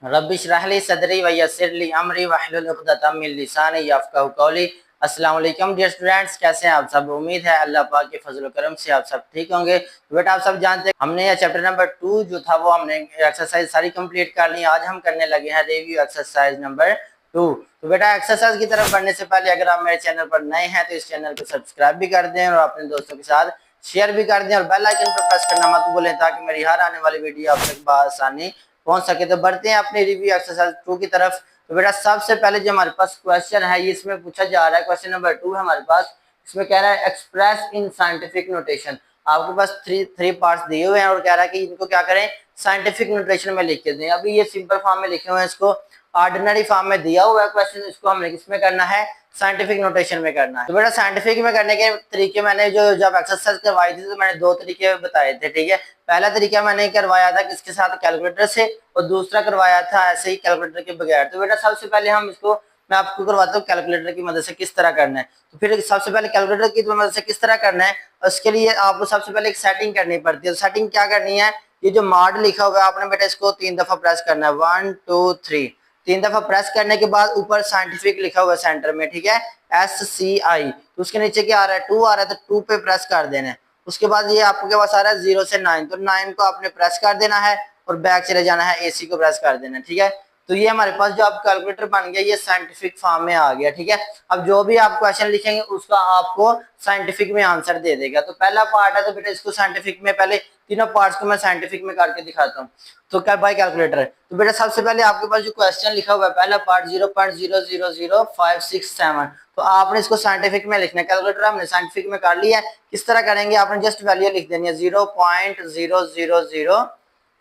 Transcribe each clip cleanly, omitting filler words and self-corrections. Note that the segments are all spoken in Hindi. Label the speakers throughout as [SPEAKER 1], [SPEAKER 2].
[SPEAKER 1] रब्बिश रहली सदरी व यस्सिरली अमरी वहलुल उक़दतम मिन लिसानी यफ़क़हू क़ौली। अस्सलाम वालेकुम डियर स्टूडेंट्स, कैसे हैं आप सब। उम्मीद है अल्लाह पाक के फजल करम से आप सब ठीक होंगे। तो बेटा आप सब जानते हैं हमने चैप्टर नंबर 2 जो था वो हमने एक्सरसाइज सारी कंप्लीट कर ली। आज हम करने लगे हैं रिव्यू एक्सरसाइज नंबर 2। तो बेटा एक्सरसाइज की तरफ बढ़ने से पहले अगर आप मेरे चैनल पर नए हैं तो इस चैनल को सब्सक्राइब भी कर दें और अपने दोस्तों के साथ शेयर भी कर दें और बेल आइकन पर प्रेस करना मत भूलें ताकि मेरी हर आने वाली वीडियो आप तक बआसानी पहुंच सके। तो बढ़ते हैं अपने रिव्यू एक्सरसाइज 2 की तरफ। तो बेटा सबसे पहले जो हमारे पास क्वेश्चन है ये इसमें पूछा जा रहा है, क्वेश्चन नंबर 2 है हमारे पास। इसमें कह रहा है एक्सप्रेस इन साइंटिफिक नोटेशन। आपके पास थ्री पार्ट्स दिए हुए हैं और कह रहा है कि इनको क्या करें, साइंटिफिक नोटेशन में लिख के दें। अभी ये सिंपल फॉर्म में लिखे हुए हैं, इसको ऑर्डिनरी फॉर्म में दिया हुआ है क्वेश्चन, इसको हमने किसमें करना है, साइंटिफिक नोटेशन में करना है। तो बेटा साइंटिफिक में करने के तरीके मैंने जो जब एक्सरसाइज करवाई थी तो मैंने दो तरीके बताए थे, ठीक है। पहला तरीका मैंने करवाया था किसके साथ, कैलकुलेटर से, और दूसरा करवाया था ऐसे ही कैलकुलेटर के बगैर। तो बेटा सबसे पहले हम इसको मैं आपको करवाता हूँ कैलकुलेटर की मदद से किस तरह करना है। तो फिर सबसे पहले कैलकुलेटर की मदद से किस तरह करना है, उसके लिए आपको सबसे पहले एक सेटिंग करनी पड़ती है। तो सेटिंग क्या करनी है, ये जो मॉड लिखा होगा आपने बेटा इसको 3 दफा प्रेस करना है, 1 2 3। 3 दफा प्रेस करने के बाद ऊपर साइंटिफिक लिखा हुआ है सेंटर में, ठीक है, SCI। तो उसके नीचे क्या आ रहा है, 2 आ रहा है, तो 2 पे प्रेस कर देना है। उसके बाद ये आपके पास आ रहा है 0 से 9, तो 9 को आपने प्रेस कर देना है और बैक चले जाना है, AC को प्रेस कर देना है, ठीक है। तो ये हमारे पास जो आप कैलकुलेटर बन गया, ये साइंटिफिक फॉर्म में आ गया, ठीक है। अब जो भी आप क्वेश्चन लिखेंगे उसका आपको साइंटिफिक में आंसर दे देगा। तो पहला पार्ट है तो बेटा इसको साइंटिफिक में, पहले तीनों पार्ट्स को मैं साइंटिफिक में करके दिखाता हूँ। तो क्या बाय कैलकुलेटर। तो बेटा सबसे पहले आपके पास जो क्वेश्चन लिखा हुआ है पहला पार्ट 0.000567, तो आपने इसको साइंटिफिक में लिखना है। कैलकुलेटर हमने साइंटिफिक में कर लिया है, किस तरह करेंगे, आपने जस्ट वैल्यू लिख देनी है 0.000,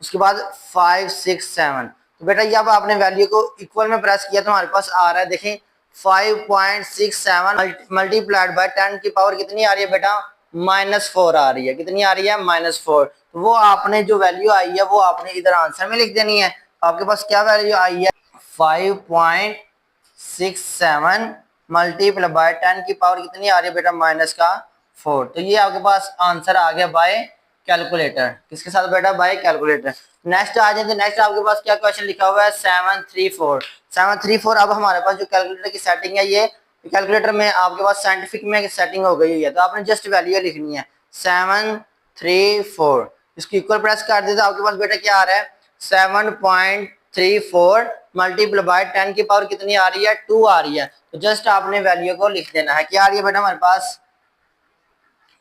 [SPEAKER 1] उसके बाद 567। तो बेटा ये अब आपने वैल्यू को इक्वल में प्रेस किया तो हमारे पास आ रहा है, देखें 5.67 मल्टीप्लाइड बाय 10 की पावर कितनी आ रही है बेटा, -4 आ रही है। कितनी आ रही है, -4। तो वो आपने जो वैल्यू आई है वो आपने इधर आंसर में लिख देनी है। आपके पास क्या वैल्यू आई है, 5.67 मल्टीप्लाई बाय 10 की पावर कितनी आ रही है बेटा, -4। तो ये आपके पास आंसर आ गया बाय कैलकुलेटर। किसके साथ बेटा, बाय कैलकुलेटर। नेक्स्ट आ जाए तो नेक्स्ट आपके पास क्या क्वेश्चन लिखा हुआ है, 734। अब हमारे पास जो कैलकुलेटर की सेटिंग है, ये कैलकुलेटर में आपके पास साइंटिफिक में सेटिंग हो गई है। तो आपने जस्ट वैल्यू लिखनी है 734, इसको इक्वल प्रेस कर दे तो आपके पास बेटा क्या आ रहा है, 7.34 मल्टीप्लाई बाय 10 की पावर कितनी आ रही है, 2 आ रही है। तो जस्ट आपने वैल्यू को लिख देना है, क्या आ रही है बेटा हमारे पास,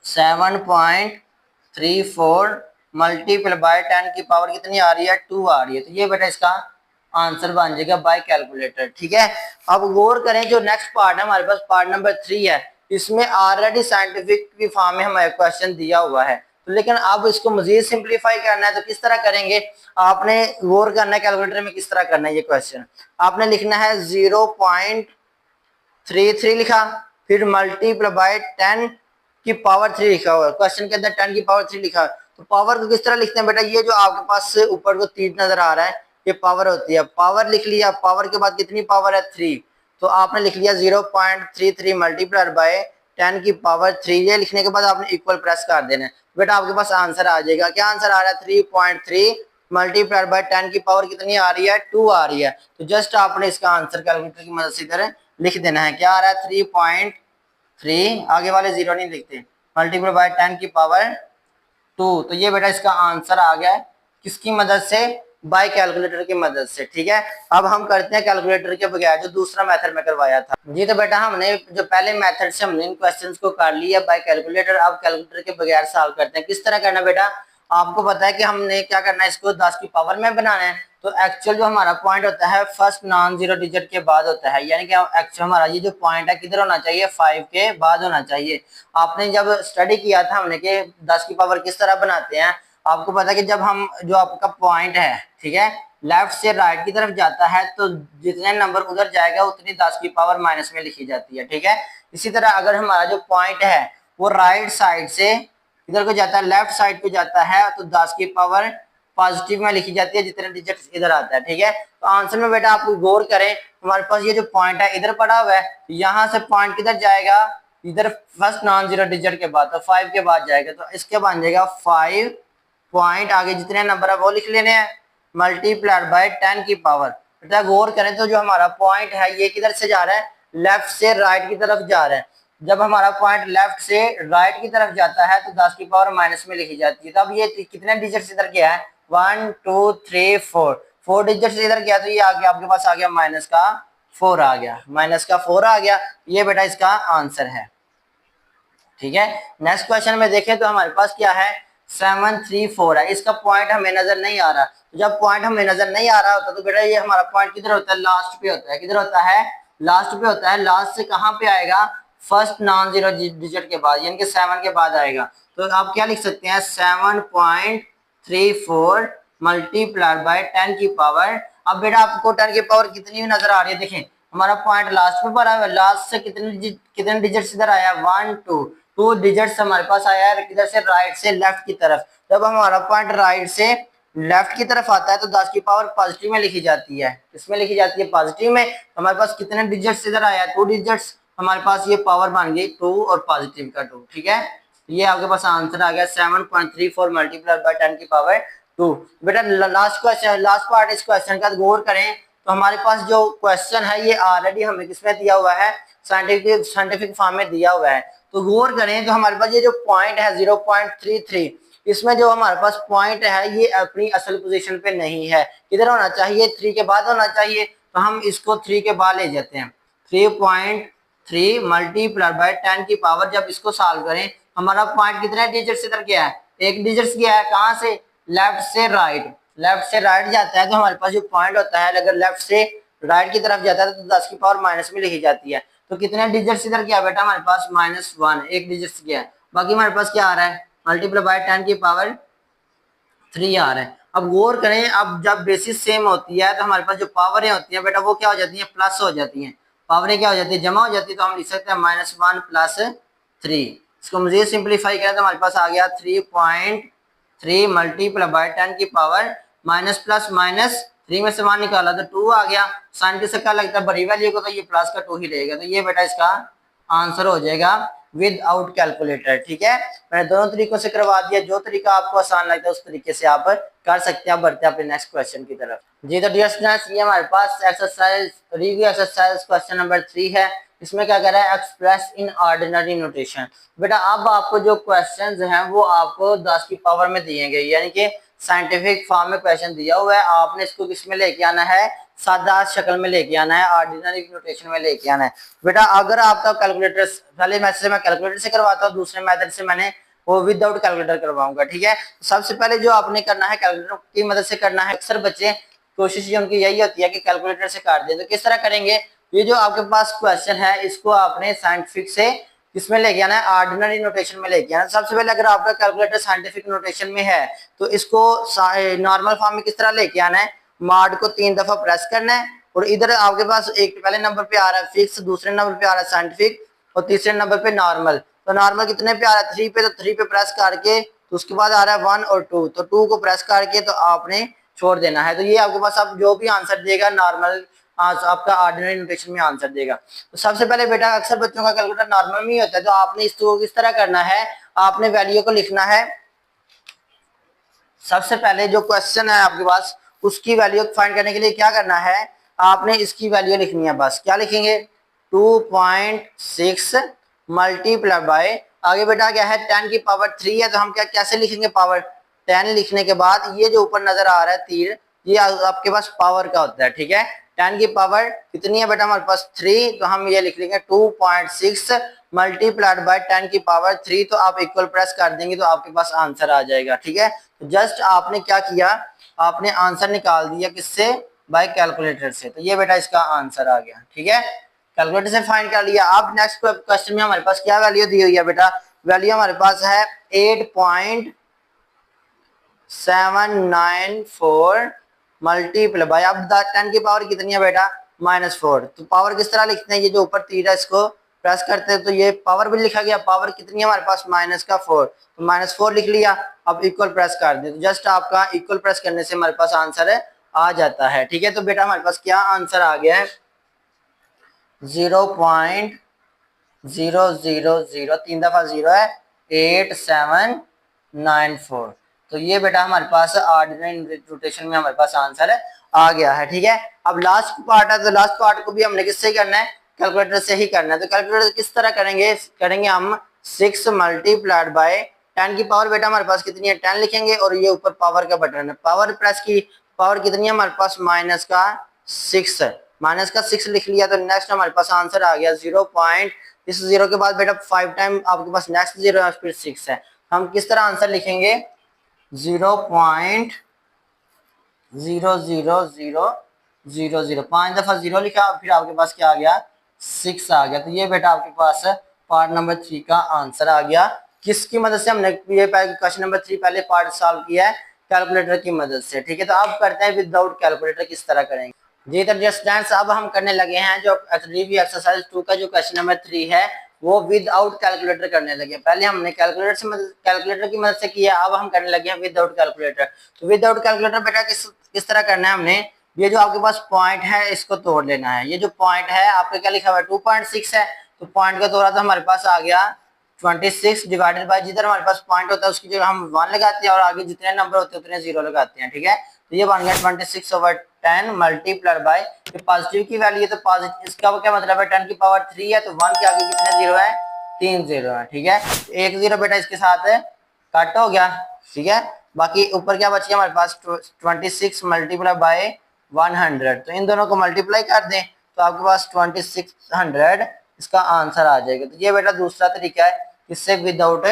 [SPEAKER 1] 7.34 मल्टीप्लाई बाय 10 की पावर कितनी आ रही है, 2 आ रही है। तो ये बेटा इसका आंसर बन जाएगा बाय कैलकुलेटर, ठीक है। अब गौर करें जो नेक्स्ट पार्ट है हमारे पास, पार्ट नंबर 3 है, इसमें ऑलरेडी साइंटिफिक की फॉर्म में हमें क्वेश्चन दिया हुआ है। तो लेकिन अब इसको मजीद सिंप्लीफाई करना है, तो किस तरह करेंगे, आपने गौर करना है कैलकुलेटर में किस तरह करना है। ये क्वेश्चन आपने लिखना है 0.33 लिखा, फिर मल्टीप्लाई बाय 10 की पावर 3 लिखा हुआ है, क्वेश्चन के अंदर 10 की पावर 3 लिखा है। तो पावर को किस तरह लिखते हैं बेटा, ये जो आपके पास से ऊपर को 3 नजर आ रहा है ये पावर होती है। पावर लिख लिया, पावर के बाद कितनी पावर है, 3। तो आपने लिख लिया 0.33 मल्टीप्लाई बाय 10 की पावर 3। ये लिखने के बाद आपने इक्वल प्रेस कर देना है, बेटा आपके पास आंसर आ जाएगा। क्या आंसर आ रहा है, 3.3 मल्टीप्लाई बाय 10 की पावर कितनी आ रही है, 2 आ रही है। तो जस्ट आपने इसका आंसर कैलकुलेटर की मदद से इधर लिख देना है, क्या आ रहा है, 3.3, आगे वाले जीरो नहीं लिखते, मल्टीप्लाई बाय 10 की पावर 2। तो ये बेटा इसका आंसर आ गया है, किसकी मदद से, बाय कैलकुलेटर की मदद से, ठीक है। अब हम करते हैं कैलकुलेटर के बगैर जो दूसरा मेथड में करवाया था जी। तो बेटा हमने जो पहले मेथड से हमने इन क्वेश्चंस को कर लिया बाय कैलकुलेटर, अब कैलकुलेटर के बगैर सॉल्व करते हैं। किस तरह करना बेटा, आपको पता है कि हमने क्या करना है, इसको 10 की पावर में बनाना है। तो एक्चुअल जो हमारा पॉइंट होता है फर्स्ट नॉन जीरो डिजिट के बाद होता है, यानी कि एक्चुअल हमारा ये जो पॉइंट है किधर होना चाहिए, 5 के बाद होना चाहिए। आपने जब स्टडी किया था हमने कि 10 की पावर किस तरह बनाते हैं, आपको पता है कि जब हम जो आपका पॉइंट है, ठीक है, लेफ्ट से राइट की तरफ जाता है तो जितने नंबर उधर जाएगा उतनी 10 की पावर माइनस में लिखी जाती है, ठीक है। इसी तरह अगर हमारा जो पॉइंट है वो राइट साइड से इधर को जाता है, लेफ्ट साइड को जाता है, तो 10 की पावर पॉजिटिव में लिखी जाती है जितने डिजिट इधर आता है, ठीक है। तो आंसर में बेटा आप गौर करें, हमारे पास ये जो पॉइंट है इधर पड़ा हुआ है, यहाँ से पॉइंट किधर जाएगा, इधर फर्स्ट नॉन जीरो डिजिट के बाद, तो 5 के बाद जाएगा। तो इसके बन जाएगा 5 पॉइंट, आगे जितने नंबर है वो लिख लेने हैं, मल्टीप्लाइड बाय 10 की पावर। बेटा गौर करें तो जो हमारा पॉइंट है ये किधर से जा रहा है, लेफ्ट से राइट की तरफ जा रहा है। जब हमारा पॉइंट लेफ्ट से राइट की तरफ जाता है तो 10 की पावर माइनस में लिखी जाती है। तो अब ये कितने डिजिट इधर गया है, 1 2 3 4 डिजिट इधर गया, तो ये आ गया आपके पास, आ गया माइनस का 4 आ गया, माइनस का 4 आ गया। ये बेटा इसका आंसर है। ठीक है, नेक्स्ट क्वेश्चन में देखें तो हमारे पास क्या है, 734 है। इसका पॉइंट हमें नजर नहीं आ रहा। जब पॉइंट हमें नजर नहीं आ रहा होता तो बेटा ये हमारा पॉइंट किधर होता है, लास्ट पे होता है। किधर होता है, लास्ट पे होता है। लास्ट से कहां पे आएगा, फर्स्ट नॉन जीरो डिजिट के बाद, यानी कि 7 के बाद आएगा। तो आप क्या लिख सकते हैं, 7.34 मल्टीप्लाइड बाय 10 की पावर। अब बेटा आपको 10 की पावर कितनी नजर आ रही है, देखें हमारा पॉइंट लास्ट पे पड़ा है, लास्ट से कितने डिजिट इधर आया, 1 2 डिजिट्स हमारे पास आया है किधर से, राइट से लेफ्ट की तरफ। जब हमारा पॉइंट राइट से लेफ्ट की तरफ आता है तो 10 की पावर पॉजिटिव में लिखी जाती है। इसमें लिखी जाती है पॉजिटिव में। हमारे पास कितने डिजिट्स इधर आया, 2 डिजिट्स। हमारे पास ये पावर बन गई 2 और पॉजिटिव का 2। ठीक है, ये आपके पास आंसर आ गया 7.34 मल्टीप्लाइड बाय 10 की पावर 2। बेटा लास्ट क्वेश्चन, लास्ट पार्ट इस क्वेश्चन का गौर करें तो हमारे पास जो क्वेश्चन है ये ऑलरेडी हमें किसमें दिया हुआ है, साइंटिफिक फॉर्म में दिया हुआ है। तो गौर करें तो हमारे पास ये जो पॉइंट है 0.33, इसमें जो हमारे पास पॉइंट है ये अपनी असल पोजीशन पे नहीं है। किधर होना चाहिए, 3 के बाद होना चाहिए। तो हम इसको 3 के बाद ले जाते हैं। 3.3 मल्टीप्लाइड बाय 10 की पावर, जब इसको सॉल्व करें हमारा पॉइंट कितने डिजिट से इधर गया है, 1 डिजिट गया है। कहां से, लेफ्ट से राइट। लेफ्ट से राइट जाता है तो हमारे पास जो पॉइंट होता है अगर लेफ्ट से राइट की तरफ जाता है तो 10 की पावर माइनस में लिखी जाती है। तो कितने डिजिट इधर गया बेटा, हमारे पास -1, 1 डिजिट गया है। बाकी हमारे पास क्या आ रहा है, मल्टीप्लाई बाय 10 की पावर 3 आ रहा है। अब गौर करें, अब जब बेसिस सेम होती है तो हमारे पास जो पावरें होती हैं बेटा वो क्या हो जाती हैं, प्लस हो जाती हैं। पावरें क्या हो जाती है, जमा हो जाती है। तो हम लिख सकते हैं -1 + 3। इसको मजीद सिंप्लीफाई करें तो हमारे पास आ गया 3.3 मल्टीप्लाई बाय 10 की पावर माइनस प्लस माइनस 3 में से 1 निकाला तो 2 आ गया। साइन के क्या लगता है, बड़ी वैल्यू को तो ये प्लस का 2 ही रहेगा। तो ये बेटा इसका आंसर हो जाएगा विदाउट कैलकुलेटर। ठीक है, मैंने दोनों तरीकों से करवा दिया, जो तरीका आपको आसान लगता है उस तरीके से आप कर सकते हैं। बढ़ते हैं अपने नेक्स्ट क्वेश्चन की तरफ। जी तो डियर स्टूडेंट्स, ये हमारे पास exercise review exercise question number 3 है। इसमें क्या कह रहा है, एक्सप्रेस इन ऑर्डिनरी नोटेशन। बेटा अब आपको जो क्वेश्चंस हैं वो आपको 10 की पावर में दिए गए, यानी कि साइंटिफिक फॉर्म में क्वेश्चन दिया हुआ है। आपने इसको किस में लेके आना है, सादा शक्ल में लेके आना है, ऑर्डिनरी नोटेशन में लेके आना है। बेटा अगर आपका कैलकुलेटर, पहले मेथड से मैं कैलकुलेटर से करवाता हूँ, दूसरे मेथड से मैंने वो विदाउट कैलकुलेटर करवाऊंगा। ठीक है, सबसे पहले जो आपने करना है कैलकुलेटर की मदद से करना है। अक्सर बच्चे कोशिश उनकी यही होती है कि कैलकुलेटर से काट दें। तो किस तरह करेंगे, ये जो आपके पास क्वेश्चन है इसको आपने साइंटिफिक से किसमें लेके आना है, ऑर्डिनरी नोटेशन में लेके आना। सबसे पहले अगर आपका कैलकुलेटर साइंटिफिक नोटेशन में है तो इसको नॉर्मल फॉर्म में किस तरह लेके आना है, मॉड को 3 दफा प्रेस करना है और इधर आपके पास एक पहले नंबर पे आ रहा है फिक्स, दूसरे नंबर पे आ रहा है साइंटिफिक और तीसरे नंबर पे नॉर्मल। तो नॉर्मल कितने पे आ रहा है, 3 पे। तो 3 पे प्रेस करके तो उसके बाद आ रहा है 1 और 2, तो 2 को प्रेस करके तो आपने छोड़ देना है। तो ये आपके पास अब जो भी आंसर देगा नॉर्मल आपका ऑर्डिनरी नोटेशन में आंसर देगा। तो सबसे पहले बेटा अक्सर बच्चों का कैलकुलेटर नॉर्मल में ही होता है, तो आपने इसको किस तरह करना है, आपने वैल्यू को लिखना है। सबसे पहले जो क्वेश्चन है आपके पास उसकी वैल्यू फाइंड करने के लिए क्या करना है, आपने इसकी वैल्यू लिखनी है। बस क्या लिखेंगे, 2.6 मल्टीप्लाई बाय, आगे बेटा क्या है 10 की पावर 3 है। तो हम क्या कैसे लिखेंगे, पावर 10 लिखने के बाद ये जो ऊपर नजर आ रहा है तीर, ये आपके पास पावर का होता है। ठीक है, 10 की पावर कितनी है बेटा, हमारे पास 3। तो हम ये लिख लेंगे 2.6 मल्टीप्लाइड बाय 10 की पावर 3। तो आप इक्वल प्रेस कर देंगे तो आपके पास आंसर आ जाएगा। ठीक है, तो जस्ट आपने क्या किया, आपने आंसर निकाल दिया किससे, बाय कैलकुलेटर से। तो ये बेटा इसका आंसर आ गया। ठीक है, कैलकुलेटर से फाइंड कर लिया। अब नेक्स्ट क्वेश्चन में हमारे पास क्या वैल्यू दी हुई है बेटा, वैल्यू हमारे पास है 8.794 मल्टीप्लाई बाय, अब 10 की पावर कितनी है बेटा, -4। तो पावर किस तरह लिखते हैं, ये जो ऊपर तीर है इसको प्रेस करते हैं तो ये पावर भी लिखा गया। पावर कितनी है हमारे पास, -4, तो -4 लिख लिया। अब इक्वल प्रेस कर दे तो जस्ट आपका इक्वल प्रेस करने से हमारे पास आंसर आ जाता है। ठीक है, तो बेटा हमारे पास क्या आंसर आ गया है, 0.000, 3 दफा 0 है, 8794। तो ये बेटा हमारे पास ऑर्डिनरी रोटेशन में हमारे पास आंसर आ गया है। ठीक है, अब लास्ट पार्ट है, तो लास्ट पार्ट को भी हमने किससे करना है, कैलकुलेटर से ही करना है। तो कैलकुलेटर किस तरह करेंगे हम 6 मल्टीप्लाइड बाय 10 की पावर बेटा हमारे पास कितनी है 10 लिखेंगे, और ये ऊपर पावर का बटन है, पावर प्रेस की पावर कितनी है हमारे पास -6 है, -6 लिख लिया। तो नेक्स्ट हमारे पास आंसर आ गया 0 पॉइंट, इस जीरो के बाद बेटा 5 टाइम आपके पास नेक्स्ट जीरो है, फिर 6 है। हम किस तरह आंसर लिखेंगे 0.00000, 5 दफा जीरो लिखा, फिर आपके पास क्या आ गया 6 आ गया। तो ये बेटा आपके पास पार्ट नंबर 3 का आंसर आ गया। किसकी मदद से हमने ये क्वेश्चन नंबर 3 पहले पार्ट सॉल्व किया है, कैलकुलेटर की मदद से। ठीक है, तो अब करते हैं विदाउट कैलकुलेटर किस तरह करेंगे। जी तो डियर स्टूडेंट्स, अब हम करने लगे हैं जो रिव्यू एक्सरसाइज 2 का जो क्वेश्चन नंबर 3 है वो विदाउट कैलकुलेटर करने लगे। पहले हमने कैलकुलेटर की मदद से किया, अब हम करने लगे हैं विदाउट कैलकुलेटर। तो विदाउट कैलकुलेटर बेटा किस तरह करना है हमने, ये जो आपके पास पॉइंट है इसको तोड़ लेना है। ये जो पॉइंट है आपका क्या लिखा हुआ है 2.6 है, तो पॉइंट का तोड़ा तो हमारे पास आ गया 26 डिवाइडेड बाय जिधर हमारे पास पॉइंट होता है उसकी जगह हम 1 लगाते हैं और आगे जितने नंबर होते हैं उतने 0 लगाते हैं। ठीक है, तो ये बन गया 26/10 मल्टीप्लाइड बाय, पॉजिटिव की वैल्यू है तो पॉजिटिव, इसका क्या मतलब है 10 की पावर 3 है, तो 1 के आगे कितने जीरो है 3 जीरो है। ठीक है, एक जीरो बेटा इसके साथ कट हो गया। ठीक है, बाकी ऊपर क्या बच गया हमारे पास 26 मल्टीप्लाई बाय 100, तो इन दोनों को मल्टीप्लाई कर दें तो आपके पास 2600 इसका आंसर आ जाएगा। तो ये बेटा दूसरा तरीका है इससे विदाउट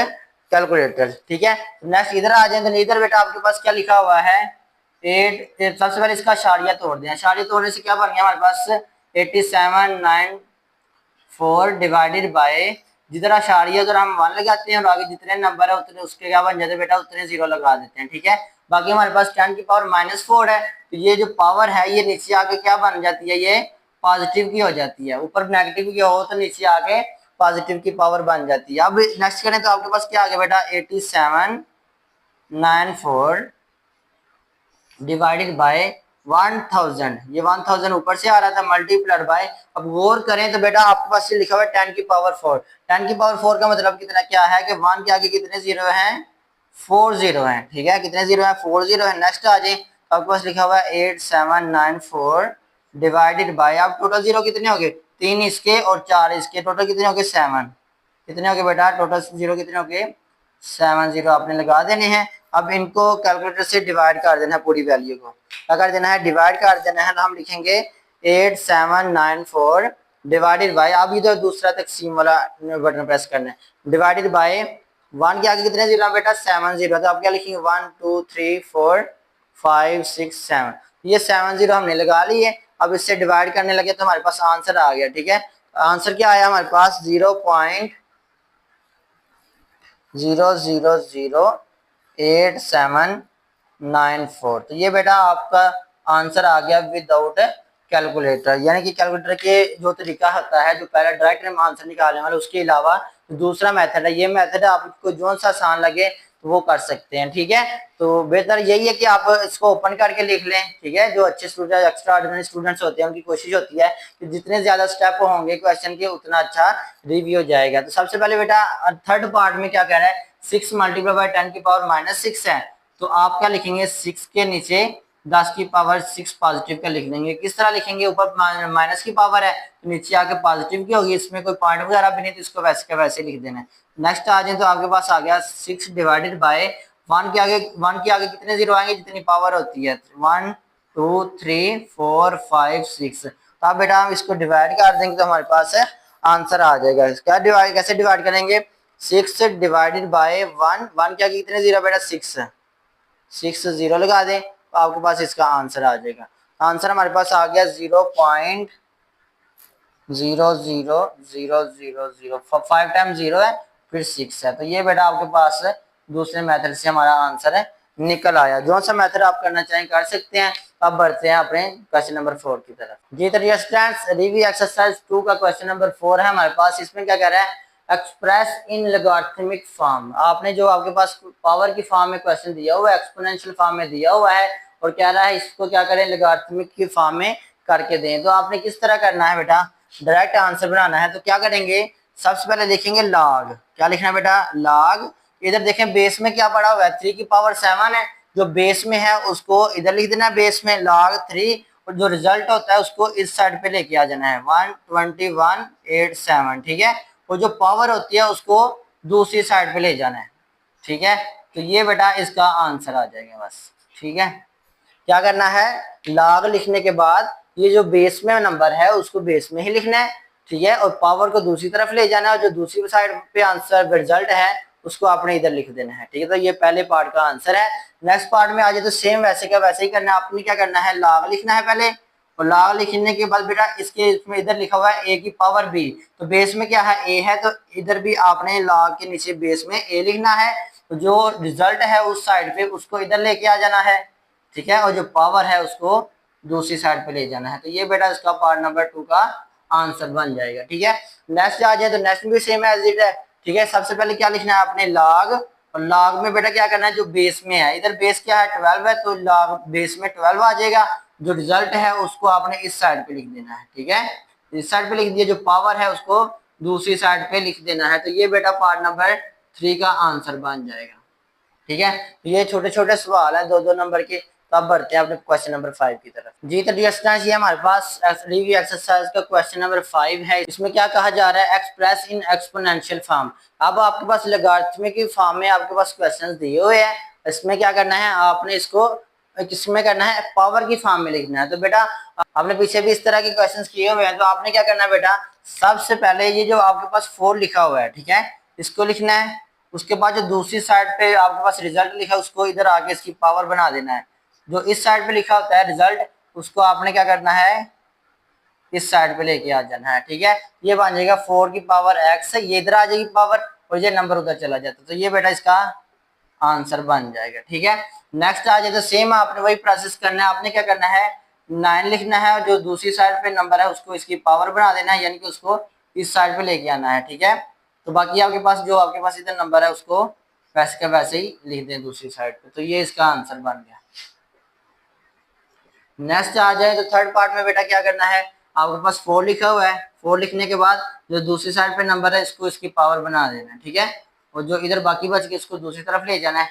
[SPEAKER 1] कैलकुलेटर। ठीक है, नेक्स्ट इधर आ जाए, तो इधर बेटा आपके पास क्या लिखा हुआ है 8, सबसे पहले इसका शारिया तोड़ दें। शारिया तोड़ने से क्या बन गया हमारे पास 8794 डिवाइडेड बाय, जिधर आशारिया अगर हम 1 लगाते हैं और आगे जितने नंबर है उतने उसके क्या बन जाते हैं बेटा उतने 0 लगा देते हैं। ठीक है, बाकी हमारे पास 10 की पावर -4 है, तो ये जो पावर है ये नीचे आके क्या बन जाती है, ये पॉजिटिव की हो जाती है। ऊपर नेगेटिव की हो तो नीचे आके पॉजिटिव की पावर बन जाती है। अब नेक्स्ट करें तो आपके पास क्या आ गया बेटा 8794 डिवाइडेड बाय 1000, ये 1000 ऊपर से आ रहा था मल्टीप्लाइड बाय, अब गौर करें तो बेटा आपके पास ये लिखा हुआ है 10 की पावर 4। 10 की पावर 4 का मतलब कितना क्या है कि 1 के आगे कितने जीरो हैं 4 जीरो हैं। ठीक है, कितने जीरो हैं 4 जीरो है। नेक्स्ट आ जाए, आपके पास लिखा हुआ है 8794 डिवाइडेड बाय, अब टोटल जीरो कितने हो गए 3 इसके और 4 इसके, टोटल कितने हो गए 7, कितने हो गए बेटा टोटल जीरो कितने हो गए 7 जीरो आपने लगा देने हैं। अब इनको कैलकुलेटर से डिवाइड कर देना है, पूरी वैल्यू को अगर देना है डिवाइड कर देना है, तो हम लिखेंगे 8794 डिवाइडेड बाय, अब इधर दूसरा तकसीम वाला बटन प्रेस करना है, डिवाइडेड बाय 1 के आगे कितने जीरो बेटा 7 जीरो, तो आप क्या लिखेंगे 1 2 3 4 5 6 7, ये 7 जीरो हमने लगा लिए। अब इससे डिवाइड करने लगे तो हमारे पास आंसर आ गया। ठीक है, आंसर क्या आया हमारे पास 0.0008794, तो ये बेटा आपका आंसर आ गया विदाउट कैलकुलेटर। यानी कि कैलकुलेटर के जो तरीका होता है जो पहला डायरेक्ट हम आंसर निकालने वाले उसके अलावा दूसरा मेथड है, ये मेथड आपको जो सा आसान लगे तो वो कर सकते हैं। ठीक है, तो बेहतर यही है कि आप इसको ओपन करके लिख लें। ठीक है, जो अच्छे स्टूडेंट एक्स्ट्रा ऑर्डिनरी स्टूडेंट्स होते हैं उनकी कोशिश होती है कि जितने ज्यादा स्टेप होंगे क्वेश्चन के उतना अच्छा रिव्यू हो जाएगा। तो सबसे पहले बेटा थर्ड पार्ट में क्या कह रहा है 6 मल्टीप्लाई बाय 10 की पावर -6 है, तो आप क्या लिखेंगे 6 के नीचे 10 की पावर 6 पॉजिटिव का लिख देंगे। किस तरह लिखेंगे, ऊपर माइनस की पावर है तो नीचे आके पॉजिटिव की होगी, इसमें कोई पॉइंट वगैरह भी नहीं तो इसको वैसे का वैसे लिख देना है। नेक्स्ट आ जाए तो आपके पास आ गया 6 डिवाइडेड बाय 1 के आगे कितने जीरो आएंगे जितनी पावर होती है 1 2 3 4 5 6, तो आप बेटा हम इसको डिवाइड कर देंगे तो हमारे पास आंसर आ जाएगा। इसका डिवाइड कैसे डिवाइड करेंगे 6 डिवाइडेड बाय 1, 1 के आगे कितने जीरो बेटा 6 जीरो लगा दें तो आपके पास इसका आंसर आ जाएगा। आंसर हमारे पास आ गया 0.00000, 5 टाइम 0 है फिर 6 है, तो ये बेटा आपके पास दूसरे मेथड से हमारा आंसर निकल आया। जो सा मेथड आप करना चाहें कर सकते हैं। अब बढ़ते हैं अपने क्वेश्चन नंबर 4 की तरफ। जी तो स्टूडेंट्स रिव्यू एक्सरसाइज 2 का क्वेश्चन नंबर 4 है हमारे पास। इसमें क्या कह रहा है एक्सप्रेस इन लॉगरिथमिक फॉर्म, आपने जो आपके पास पावर की फॉर्म में क्वेश्चन दिया हुआ है एक्सपोनेंशियल फॉर्म में दिया हुआ है और कह रहा है इसको क्या करें लॉगरिथमिक की फॉर्म में करके दें। तो आपने किस तरह करना है बेटा डायरेक्ट आंसर बनाना है, तो क्या करेंगे सबसे पहले लिखेंगे लॉग, क्या लिखना है बेटा लॉग इधर देखें बेस में क्या पड़ा हुआ है, 3 की पावर 7 है, जो बेस में है उसको इधर लिख देना है बेस में log 3, और जो रिजल्ट होता है उसको इस साइड पे लेके आ जाना है 12187, ठीक है। और जो पावर होती है उसको दूसरी साइड पे ले जाना है, ठीक है। तो ये बेटा इसका आंसर आ जाएगा बस, ठीक है। क्या करना है, log लिखने के बाद ये जो बेस में नंबर है उसको बेस में ही लिखना है, ठीक है, और पावर को दूसरी तरफ ले जाना है, और जो दूसरी साइड पे आंसर रिजल्ट है उसको आपने इधर लिख देना है, ठीक है। तो ये पहले पार्ट का आंसर है। नेक्स्ट पार्ट में आ जाए तो सेम वैसे का वैसे ही करना है। आपने क्या करना है, log लिखना है पहले, और log लिखने के बाद बेटा इसके इसमें इधर लिखा हुआ है a की पावर b, तो बेस में क्या है a है, तो इधर भी आपने log के नीचे बेस में a लिखना है, तो जो रिजल्ट है उस साइड पे उसको इधर लेके आ जाना है, ठीक है, और जो पावर है उसको दूसरी साइड पे ले जाना है। तो ये बेटा इसका पार्ट नंबर 2 का आंसर बन जाएगा, ठीक है। नेक्स्ट आ जाए तो नेक्स्ट भी सेम एज इट है, ठीक है। सबसे पहले क्या लिखना है आपने, log, और log में बेटा क्या करना है, जो बेस में है, इधर बेस क्या है 12 है, तो log बेस में 12 आ जाएगा, जो रिजल्ट है उसको आपने इस साइड पे लिख देना है, ठीक है, इस साइड पे लिख दिया, जो पावर है उसको दूसरी साइड पे लिख देना है। तो ये बेटा पार्ट नंबर 3 का आंसर बन जाएगा, ठीक है। तो ये छोटे छोटे सवाल है 2-2 नंबर के। तो अब बढ़ते हैं अपने क्वेश्चन नंबर 5 की तरफ। जी तो डियर स्टूडेंट्स, ये हमारे पास रिव्यू एक्सरसाइज का क्वेश्चन नंबर 5 है। इसमें क्या कहा जा रहा है, एक्सप्रेस इन एक्सपोनेंशियल फॉर्म। अब आपके पास लॉगरिथमिक की फॉर्म में आपके पास क्वेश्चन दिए हुए हैं। इसमें क्या करना है, आपने इसको किसमें करना है, पावर की फॉर्म में लिखना है। तो बेटा आपने पीछे भी इस तरह के क्वेश्चन किए हुए हैं, तो आपने क्या करना है बेटा, सबसे पहले ये जो आपके पास 4 लिखा हुआ है, ठीक है, इसको लिखना है। उसके बाद जो दूसरी साइड पे आपके पास रिजल्ट लिखा है उसको इधर आके इसकी पावर बना देना है। जो इस साइड पे लिखा होता है रिजल्ट, उसको आपने क्या करना है, इस साइड पे लेके आ जाना है, ठीक है। ये बन जाएगा 4 की पावर x, ये इधर आ जाएगी पावर, और ये नंबर उधर चला जाता। तो ये बेटा इसका आंसर बन जाएगा, ठीक है। नेक्स्ट आ जाए तो सेम आपने वही प्रोसेस करना है। आपने क्या करना है, 9 लिखना है, और जो दूसरी साइड पे नंबर है उसको इसकी पावर बना देना है, यानी कि उसको इस साइड पे लेके आना है, ठीक है। तो बाकी आपके पास जो आपके पास इधर नंबर है उसको वैसे का वैसे ही लिख दें दूसरी साइड पे। तो ये इसका आंसर बन गया। नेक्स्ट आ जाए तो थर्ड पार्ट में बेटा क्या करना है, आपके पास 4 लिखा हुआ है, 4 लिखने के बाद जो दूसरी साइड पे नंबर है इसको इसकी पावर बना देना है, ठीक है, और जो इधर बाकी बच गया इसको दूसरी तरफ ले जाना है,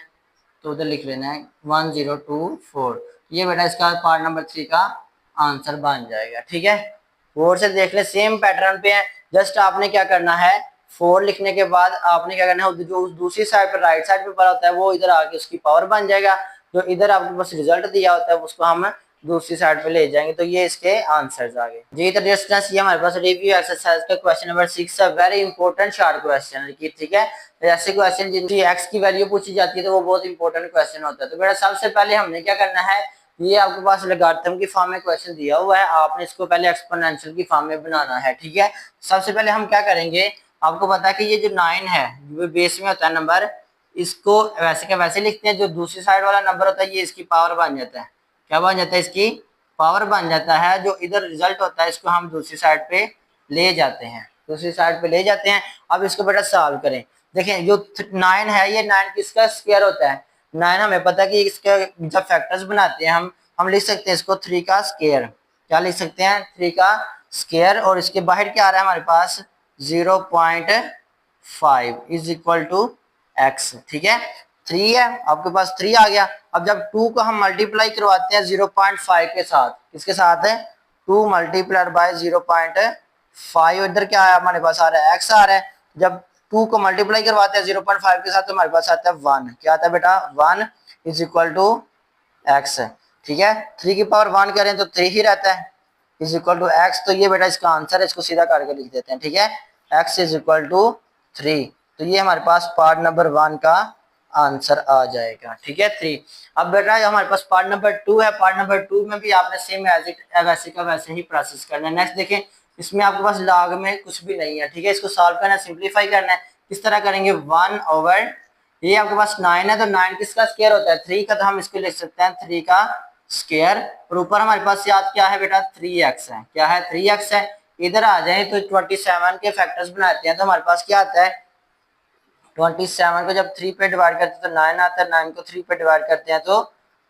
[SPEAKER 1] तो उधर लिख लेना है 1024। ये बेटा इसका पार्ट नंबर 3 का आंसर बन जाएगा, ठीक है। बोर्ड से देख ले, सेम पैटर्न पे है। जस्ट आपने क्या करना है, 4 लिखने के बाद आपने क्या करना है, जो उस दूसरी साइड पर राइट साइड पे पड़ा होता है वो इधर आके उसकी पावर बन जाएगा। जो इधर आपके पास रिजल्ट दिया होता है उसको हम दूसरी साइड पे ले जाएंगे। तो ये इसके आंसर्स आ गए जी। तो डिस्टेंस ये हमारे पास रिव्यू एक्सरसाइज का क्वेश्चन नंबर 6 है। वेरी इंपॉर्टेंट शार्ट क्वेश्चन है, ठीक है। ऐसे क्वेश्चन जिनकी एक्स की वैल्यू पूछी जाती है तो वो बहुत इंपॉर्टेंट क्वेश्चन होता है। तो बेटा सबसे पहले हमने क्या करना है, ये आपके पास लॉगरिथम की फॉर्म में क्वेश्चन दिया हुआ है, आपने इसको पहले एक्सपोनेंशियल की फॉर्म में बनाना है, ठीक है। सबसे पहले हम क्या करेंगे, आपको पता है कि ये जो 9 है जो बेस में होता है नंबर, इसको वैसे के वैसे लिखते हैं। जो दूसरी साइड वाला नंबर होता है ये इसकी पावर बन जाता है, क्या बन जाता है, इसकी पावर बन जाता है। जो इधर रिजल्ट होता है इसको हम दूसरी साइड पे ले जाते हैं, दूसरी साइड पे ले जाते हैं। अब इसको बेटा सॉल्व करें। देखें जो 9 है, ये 9 किसका स्क्वायर होता है, 9 हमें पता है कि इसके जब फैक्टर्स बनाते हैं हम लिख सकते हैं इसको 3 का स्क्वायर। क्या लिख सकते हैं, 3 का स्क्वायर, और इसके बाहर क्या आ रहा है हमारे पास 0.5 इज इक्वल टू x, ठीक है। 3 है आपके पास, 3 आ गया। अब जब 2 को हम मल्टीप्लाई करवाते हैं 0.5 के साथ, किसके साथ है, 2 मल्टीप्लाइड बाय 0.5, इधर क्या है हमारे पास आ रहा है x आ रहा है। जब 2 को मल्टीप्लाई करवाते हैं 0.5 के साथ तो हमारे पास आता है 1। क्या आता है बेटा, 1 इज इक्वल टू x, ठीक है। 3 की पावर 1 करें तो 3 ही रहता है, इज इक्वल टू x। तो ये बेटा इसका आंसर है, इसको सीधा करके लिख देते हैं, ठीक है, x इज इक्वल टू 3। तो ये हमारे पास पार्ट नंबर 1 का आंसर आ जाएगा, ठीक है, 3। अब बेटा हमारे पास पार्ट नंबर 2 है। पार्ट नंबर 2 में भी आपने सेम एज इट वैसे का वैसे ही प्रोसेस करना है। नेक्स्ट देखें, इसमें आपके पास log में कुछ भी नहीं है, ठीक है। इसको सॉल्व करना है, सिंप्लीफाई करना है। किस तरह करेंगे, 1 ओवर, ये आपके पास 9 है तो 9 किसका स्क्वायर होता है, 3 का, तो हम इसको लिख सकते हैं 3 का स्क्वायर। और ऊपर हमारे पास याद क्या है बेटा, 3x है, क्या है, 3x है। इधर आ जाए तो 27 के फैक्टर्स बनाते हैं तो हमारे पास क्या आता है, 27 को जब 3 पे डिवाइड करते हैं तो 9 आता है, 9 को 3 पे डिवाइड करते हैं तो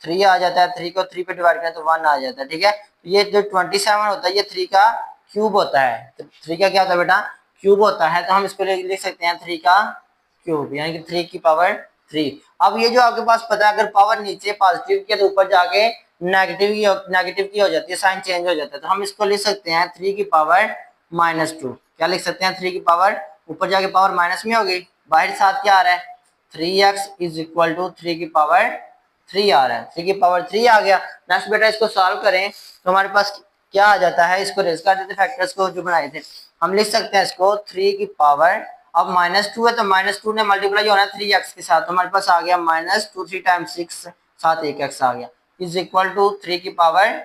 [SPEAKER 1] 3 आ जाता है, 3 को 3 पे डिवाइड करें तो 1 आ जाता है, ठीक है। ये जो 27 होता है ये 3 का क्यूब होता है। तो 3 का क्या होता है बेटा, क्यूब होता है। तो हम इसको लिख सकते हैं 3 का क्यूब, यानी कि 3 की पावर 3। अब ये जो आपके पास पता है, अगर पावर नीचे पॉजिटिव की है तो ऊपर जाके नेगेटिव की हो जाती है, साइन चेंज हो जाता है। तो हम इसको लिख सकते हैं 3 की पावर -2। क्या लिख सकते हैं? 3 की पावर, ऊपर जाके पावर माइनस में होगी, बाहर साथ क्या आ रहा है? 3x इज इक्वल टू 3 की पावर 3 आ रहा है, 3 की पावर 3 आ गया। नेक्स्ट बेटा इसको सॉल्व करें तो हमारे पास क्या आ जाता है? इसको रेज कर देते फैक्टर्स को जो बनाए थे। हम लिख सकते हैं इसको 3 की पावर, अब -2 है तो -2 ने मल्टीप्लाई होना है 3x के साथ, तो हमारे पास आ गया -2, 3 टाइम्स 6, साथ एक x आ गया, इज इक्वल टू 3 की पावर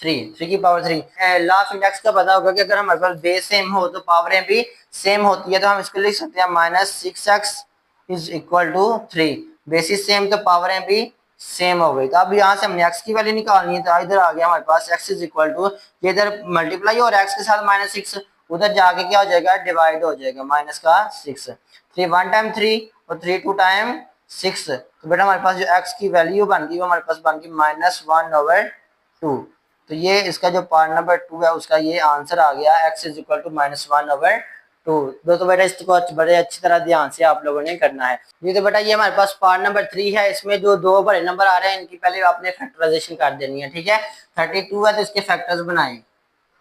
[SPEAKER 1] 3 की पावर 3। लास्ट इंडेक्स का पता होगा कि अगर हमारे पास बेस सेम हो तो पावरें भी सेम होती है, तो हम इसको लिख सकते हैं -6x is equal to 3। Basis same तो पावरें भी सेम हो गई। तो अब यहाँ से हमने x की वैल्यू निकालनी है, तो इधर आ गया हमारे पास x इज इक्वल टू, ये इधर मल्टीप्लाई हो रहा है x के साथ -6, उधर जाके क्या हो जाएगा? डिवाइड हो जाएगा, -6। 3 1 टाइम 3 और 3 2 टाइम 6, तो बेटा हमारे पास जो x की वैल्यू बन गई वो हमारे पास बन गई -1/2। तो ये इसका जो पार्ट नंबर 2 है उसका ये आंसर आ गया, x इज इक्वल टू -1/2। दोस्तों बेटा इसको बड़े अच्छी तरह ध्यान से आप लोगों ने करना है। ये तो बेटा ये हमारे पास पार्ट नंबर 3 है, इसमें जो दो बड़े नंबर आ रहे हैं इनकी पहले आपने फैक्टराइजेशन कर देनी है, ठीक है। 32 है तो इसके फैक्टर्स बनाए,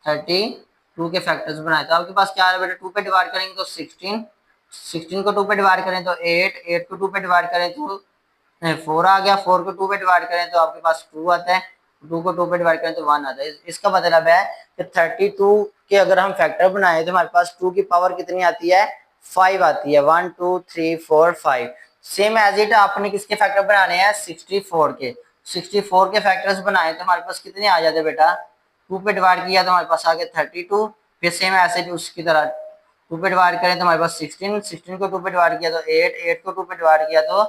[SPEAKER 1] 32 के फैक्टर्स बनाए, तो आपके पास क्या आ रहा है बेटा? 2 पे डिवाइड करेंगे तो 16, 16 को 2 पे डिवाइड करें तो 8, 8 को 2 पे डिवाइड करें तो 4 आ गया, 4 को 2 पे डिवाइड करें तो आपके पास 2 आता है, 2 को 2 पे डिवाइड करें तो 1 आता है। इसका मतलब है कि 32 के अगर हम फैक्टर बनाए तो हमारे पास 2 की पावर कितनी आती है? 5 आती है, 1 2 3 4 5। सेम एज इट आपने किसके फैक्टर बनाने हैं? 64 के। 64 के फैक्टर्स बनाए तो हमारे पास कितने आ जाते बेटा? 2 पे डिवाइड किया तो हमारे पास आ गया 32, फिर सेम ऐसे उसकी तरह 2 पे डिवाइड करें तो हमारे पास 16, 16 को 2 पे डिवाइड किया तो 8, 8 को 2 पे डिवाइड किया तो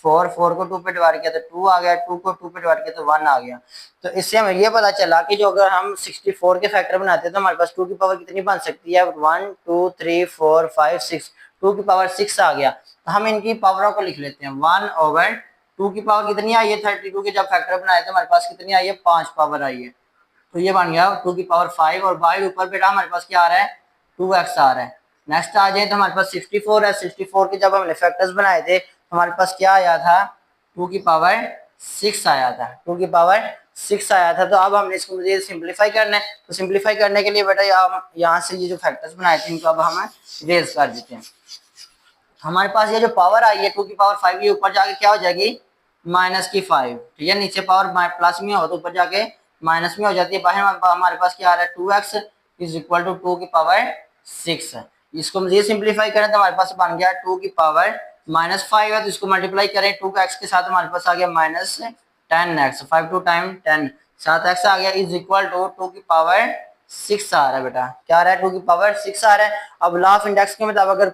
[SPEAKER 1] 4, 4 को 2 पे डिवाइड किया तो 2 आ गया, 2 को 2 पे डिवाइड किया तो 1 आ गया। तो इससे हमें ये पता चला कि जो अगर हम 64 के फैक्टर बनाते हैं तो हमारे पास 2 की पावर कितनी बन सकती है? 1 2 3 4 5 6, 2 की पावर 6 आ गया। तो हम इनकी पावरों को लिख लेते हैं, 1/2 की पावर कितनी आई है? 32 के जब फैक्टर बनाए तो हमारे पास कितनी आई है? 5 पावर आई है, तो ये बन गया 2 की पावर 5। और बाहर ऊपर बेटा हमारे पास क्या आ रहा है? 2x आ रहा है। नेक्स्ट आ जाए तो हमारे पास 64 है, 64 के जब हमने फैक्टर्स बनाए थे तो हमारे पास क्या आया था? 2 की पावर 6 आया था, 2 की पावर 6 आया था। तो अब हमने इसको मुझे सिंप्लीफाई करना है, तो सिंप्लीफाई करने के लिए बेटा यहाँ से ये जो फैक्टर्स बनाए थे इनको अब हम रेज कर देते हैं। हमारे पास ये जो पावर आई है 2 की पावर 5, ये ऊपर जाके क्या हो जाएगी? -5, ठीक है। नीचे पावर प्लस में हो तो ऊपर जाके माइनस में हो जाती है। बाहर हमारे पास क्या आ रहा है? 2x इज इक्वल टू 2 की पावर 6। इसको मुझे सिंप्लीफाई करें तो हमारे पास बन गया 2 की पावर -5 है, तो इसको मल्टीप्लाई करें 2 का x के साथ हमारे पास आ गया -10x, 5 2 टाइम 10, 7x आ गया, इज इक्वल टू 2 की पावर 6 आ रहा है बेटा। क्या आ रहा है? 2 की पावर 6 आ रहा है। अब लॉ ऑफ इंडेक्स के मतलब अगर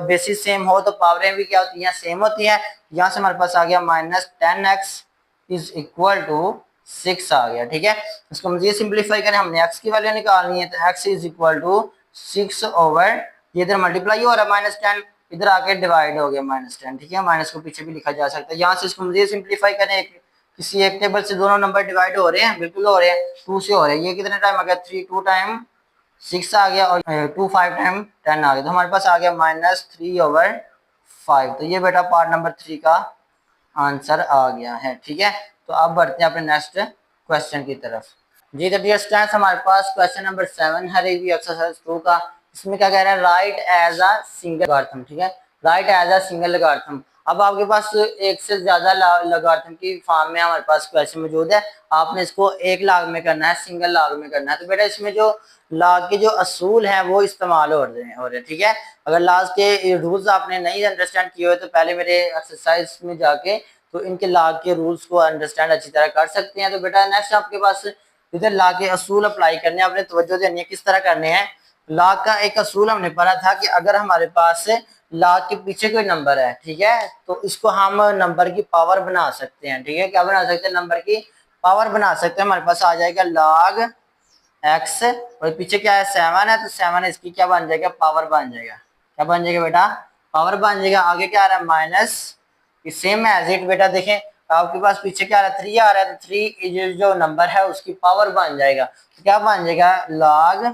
[SPEAKER 1] बेसिस सेम हो तो पावरें भी क्या होती हैं? सेम होती हैं। यहाँ से हमारे पास आ गया -10x इज इक्वल टू 6 आ गया, ठीक है। इसको मुझे सिंप्लीफाई करें, हमने x की वैल्यू निकालनी है, तो x is equal to 6 over, ये इधर मल्टीप्लाई हो रहा है -10, इधर आके डिवाइड हो गया -10, ठीक है। माइनस को पीछे भी लिखा जा सकता है। यहाँ से इसको मुझे सिंप्लीफाई करें, किसी एक टेबल से दोनों नंबर डिवाइड हो रहे हैं, बिल्कुल हो रहे हैं, 2 से हो रहे हैं। ये कितने टाइम आ गया? 3 2 टाइम 6 आ गया और 2 5 टाइम 10 आ गया, तो हमारे पास आ गया -3/5। तो ये बेटा पार्ट नंबर 3 का आंसर आ गया है, ठीक है। तो अब बढ़ते हैं अपने नेक्स्ट क्वेश्चन की तरफ। जी तो डियर स्टूडेंट्स, हमारे पास क्वेश्चन नंबर 7 है रिव्यू एक्सरसाइज 2 का। इसमें क्या कह रहा है? Write as a single logarithm, ठीक है। Write as a single logarithm. अब आपके पास एक से ज्यादा लॉगरिथम की फॉर्म में हमारे पास क्वेश्चन मौजूद है। आपने इसको एक लॉग में करना है, सिंगल लॉग में करना है। तो बेटा इसमें जो लॉग के जो असूल हैं वो इस्तेमाल हो रहे हैं, ठीक है। अगर लॉग के रूल्स आपने नहीं अंडरस्टैंड किए हुए तो पहले मेरे एक्सरसाइज में जाके तो इनके लॉग के रूल्स को अंडरस्टैंड अच्छी तरह कर सकते हैं। तो बेटा नेक्स्ट आपके पास इधर लॉग के असूल अप्लाई करने हैं, आपने तवज्जो देनी है। किस तरह करने हैं? लॉग का एक असूल हमने पढ़ा था कि अगर हमारे पास लॉग के पीछे कोई नंबर है, ठीक है, तो इसको हम नंबर की पावर बना सकते हैं, ठीक है। क्या बना सकते हैं? नंबर की पावर बना सकते हैं। हमारे पास आ जाएगा log x और पीछे क्या है? 7 है, तो 7 इसकी क्या बन जाएगा? पावर बन जाएगा। क्या बन जाएगा बेटा? पावर बन जाएगा। आगे क्या आ रहा है? माइनस, सेम एज इट बेटा देखें आपके पास पीछे क्या आ रहा है? 3 आ रहा है, तो 3 जो नंबर है उसकी पावर बन जाएगा। तो क्या बन जाएगा? log,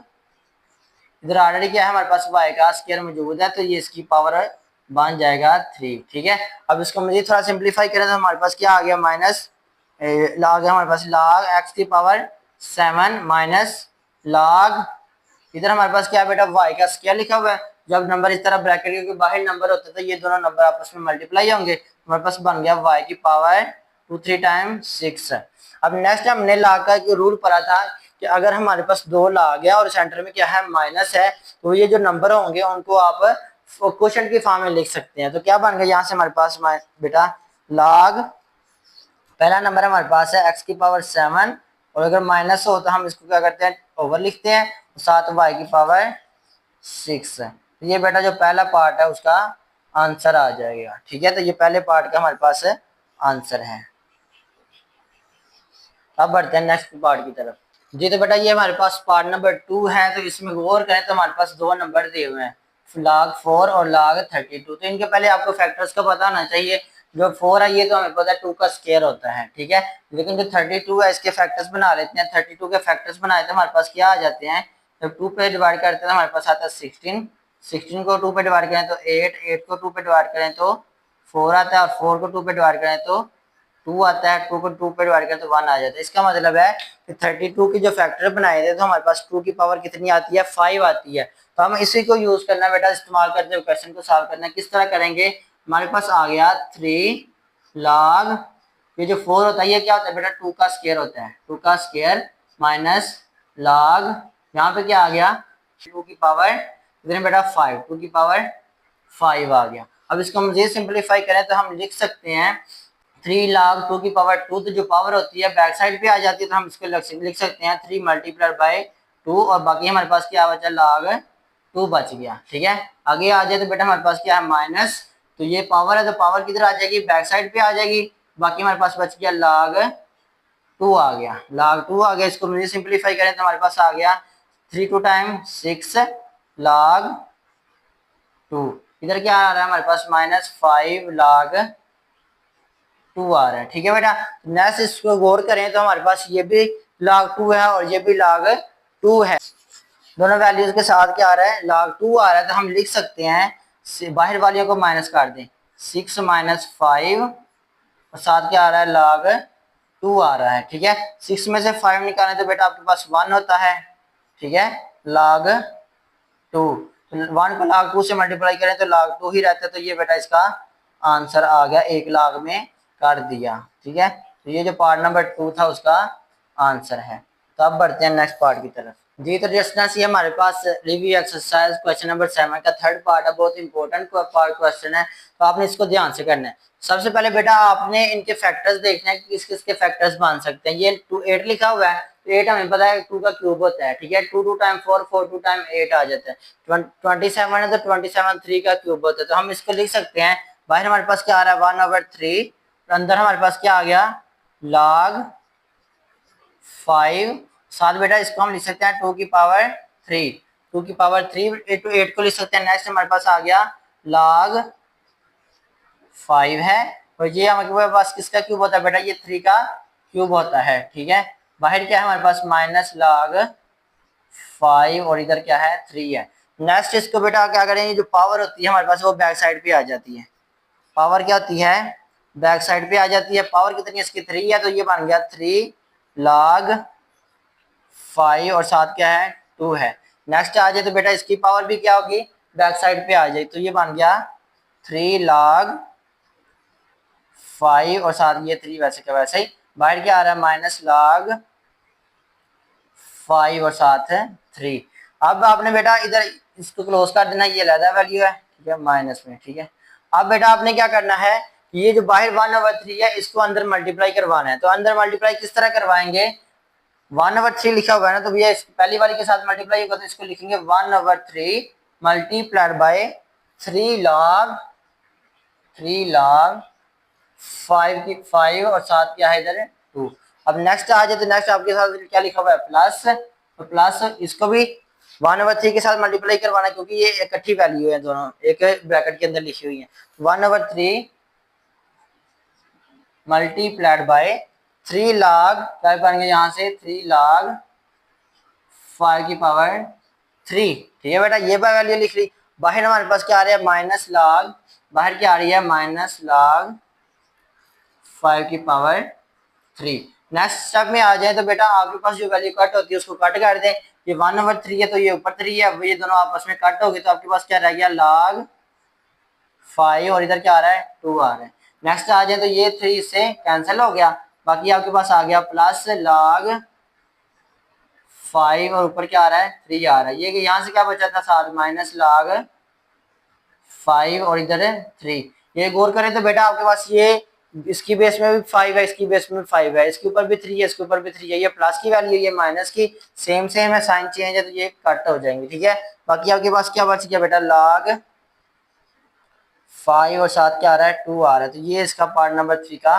[SPEAKER 1] इधर ऑलरेडी क्या है हमारे पास y का स्क्वायर मौजूद है, तो ये इसकी पावर बन जाएगा 3। ठीक है, अब इसको मजीद थोड़ा सिंप्लीफाई करें तो हमारे पास क्या आ गया, माइनस लॉग है हमारे पास log x की पावर 7 माइनस log, इधर हमारे पास क्या है बेटा, y का स्क्वायर लिखा हुआ है। जब नंबर इस तरह ब्रैकेट के बाहर नंबर होते तो ये दोनों नंबर आपस में मल्टीप्लाई होंगे, हमारे पास बन गया y की पावर 2 3 टाइम 6। अब नेक्स्ट हमने log का एक रूल पढ़ा था कि अगर हमारे पास 2 log है और सेंटर में क्या है, माइनस है, तो ये जो नंबर होंगे उनको आप क्वोशंट की फॉर्म में लिख सकते हैं। तो क्या बन गया यहाँ से हमारे पास बेटा, log पहला नंबर हमारे पास है x की पावर 7, और अगर माइनस हो तो हम इसको क्या करते हैं, ओवर लिखते हैं, साथ y की पावर 6। तो ये बेटा जो पहला पार्ट है उसका आंसर आ जाएगा। ठीक है, तो ये पहले पार्ट का हमारे पास आंसर है। अब बढ़ते हैं नेक्स्ट पार्ट की तरफ। जी तो बेटा ये हमारे पास पार्ट नंबर 2 है। तो इसमें गौर करें तो हमारे पास दो नंबर दिए हुए हैं, log 4 और log 32। तो इनके पहले आपको फैक्टर्स का पता होना चाहिए। जो 4 है ये तो हमें पता है 2 का स्क्वायर होता है, ठीक है, लेकिन जो 32 है इसके फैक्टर्स बना लेते हैं। 32 के फैक्टर्स बनाए तो हमारे पास क्या आ जाते हैं, जब 2 पे डिवाइड करते हैं तो हमारे पास आता है 16, 16 को 2 पे डिवाइड करें तो 8, 8 को 2 पे डिवाइड करें तो 4 आता है, और 4 को 2 पे डिवाइड करें तो 2 आता है, 2 को 2 पे डिवाइड करें तो 1 आ जाता है। इसका मतलब है कि 32 की जो फैक्टर बनाए थे तो हमारे पास 2 की पावर कितनी आती है, 5 आती है। तो हम इसी को यूज करना है बेटा, इस्तेमाल करते हुए क्वेश्चन को सॉल्व करना है। किस तरह करेंगे, हमारे पास आ गया 3 log, ये जो 4 होता है ये क्या होता है बेटा, 2 का स्क्वायर होता है, 2 का स्क्वायर माइनस log, यहाँ पे क्या आ गया, 2 की पावर कितने बेटा 5, 2 की पावर 5 आ गया। अब इसको मजीद सिंप्लीफाई करें तो हम लिख सकते हैं 3 log 2 की पावर 2, तो जो पावर होती है बैक साइड पे आ जाती है तो हम इसको लिख सकते हैं 3 मल्टीप्लाइड बाय 2, और बाकी हमारे पास क्या बचा, log 2 बच गया। ठीक है, आगे आ जाए तो बेटा हमारे पास क्या है, माइनस, तो ये पावर है तो पावर किधर आ जाएगी, बैक साइड पे आ जाएगी। बाकी हमारे पास बच गया log 2 आ गया, log 2 आ गया। इसको मुझे सिंप्लीफाई करें तो हमारे पास आ गया 3 2 टाइम 6 log 2, इधर क्या आ रहा है हमारे पास, माइनस 5 log 2 आ रहा है। ठीक है बेटा, नेक्स्ट इसको गौर करें तो हमारे पास ये भी log 2 है और ये भी log 2 है, दोनों वैल्यूज के साथ क्या आ रहा है, log 2 आ रहा है। तो हम लिख सकते हैं, बाहर वालियों को माइनस कर दें, 6 माइनस 5, और साथ क्या आ रहा है, log 2 आ रहा है। ठीक है, 6 में से 5 निकालें तो बेटा आपके पास 1 होता है। ठीक है, log 2, तो 1 को log 2 से मल्टीप्लाई करें तो log 2 ही रहता है। तो ये बेटा इसका आंसर आ गया, 1 log में कर दिया। ठीक है, तो ये जो पार्ट नंबर 2 था उसका आंसर है। तो अब बढ़ते हैं नेक्स्ट पार्ट की तरफ। जी तो डिस्टेंस ये हमारे पास रिव्यू एक्सरसाइज क्वेश्चन नंबर 7 का थर्ड पार्ट है, बहुत इंपॉर्टेंट पार्ट क्वेश्चन है, तो आपने इसको ध्यान से करना है। सबसे पहले बेटा आपने इनके फैक्टर्स देखना है कि किस किस के फैक्टर्स बन सकते हैं। ये 8 लिखा हुआ है, तो 8 हमें पता है 2 का क्यूब होता है। ठीक है, 2 2 टाइम 4, 4 2 टाइम 8 आ जाता है। 27 है तो 27 3 का क्यूब होता है। तो हम इसको लिख सकते हैं, बाहर हमारे पास क्या आ रहा है 1/3, तो अंदर हमारे पास क्या आ गया, log 5, साथ बेटा इसको हम लिख सकते हैं 2 की पावर 3, 2 की पावर 3 8 को लिख सकते हैं। नेक्स्ट हमारे पास आ गया log 5 है, और ये हमारे पास किसका क्यूब होता है बेटा, ये 3 का क्यूब होता है। ठीक है, बाहर क्या है हमारे पास, माइनस log 5, और इधर क्या है 3 है। नेक्स्ट इसको बेटा क्या करेंगे, जो पावर होती है हमारे पास वो बैक साइड पे आ जाती है। पावर क्या होती है, बैक साइड पे आ जाती है। पावर कितनी है इसकी, 3 है, तो ये बन गया 3 log 5, और साथ क्या है 2 है। नेक्स्ट आ जाए तो बेटा इसकी पावर भी क्या होगी, बैक साइड पे आ जाए, तो ये बन गया 3 log 5, और साथ ये 3 वैसे का वैसे ही। बाहर क्या आ रहा है, माइनस log 5 और साथ है 3। अब आपने बेटा इधर इसको क्लोज कर देना, ये अलग वैल्यू है, ठीक है, माइनस में। ठीक है, अब बेटा आपने क्या करना है, ये जो बाहर 1/3 है इसको अंदर मल्टीप्लाई करवाना है। तो अंदर मल्टीप्लाई किस तरह करवाएंगे, 1/3 लिखा हुआ है ना, तो भैया पहली वाली के साथ मल्टीप्लाई होगा तो इसको लिखेंगे 1/3 मल्टीप्लाइड बाय 3 log 5 की 5, और साथ क्या है इधर 2। अब नेक्स्ट आ जाए तो नेक्स्ट आपके साथ क्या लिखा हुआ है, प्लस, तो प्लस इसको भी 1/3 के साथ मल्टीप्लाई करवाना है, क्योंकि ये इकट्ठी वैल्यू है, दोनों एक ब्रैकेट के अंदर लिखी हुई है। 1/3 मल्टीप्लाइड बाय 3 log, क्या करेंगे यहाँ से 3 log 5 की पावर 3। ठीक है बेटा, ये वैल्यू लिख ली। बाहर हमारे पास क्या आ रहा है माइनस लॉग, बाहर क्या आ रही है माइनस लॉग 5 की पावर 3। नेक्स्ट स्टेप में आ जाए तो बेटा आपके पास जो वैल्यू कट होती है उसको कट कर दें। ये 1/3 है तो ये ऊपर 3 है, ये दोनों आपस में कट हो गए तो आपके पास क्या रह गया log 5 और इधर क्या आ रहा है 2 आ रहा है। नेक्स्ट आ जाए तो ये 3 इससे कैंसिल हो गया, बाकी आपके पास आ गया प्लस log 5 और ऊपर क्या आ रहा है 3 आ रहा है। ये यहाँ से क्या बचा था साथ माइनस log 5 और इधर है 3। ये गौर करें तो बेटा आपके पास ये इसकी बेस में भी 5 है, इसकी बेस में 5 है, इसके ऊपर भी 3 है, इसके ऊपर भी 3 है। ये प्लस की वैल्यू ये माइनस की सेम सेम है, साइन चेंज है तो ये कट हो जाएंगे। ठीक है, बाकी आपके पास क्या बच गया बेटा log 5 और साथ क्या आ रहा है 2 आ रहा है। तो ये इसका पार्ट नंबर 3 का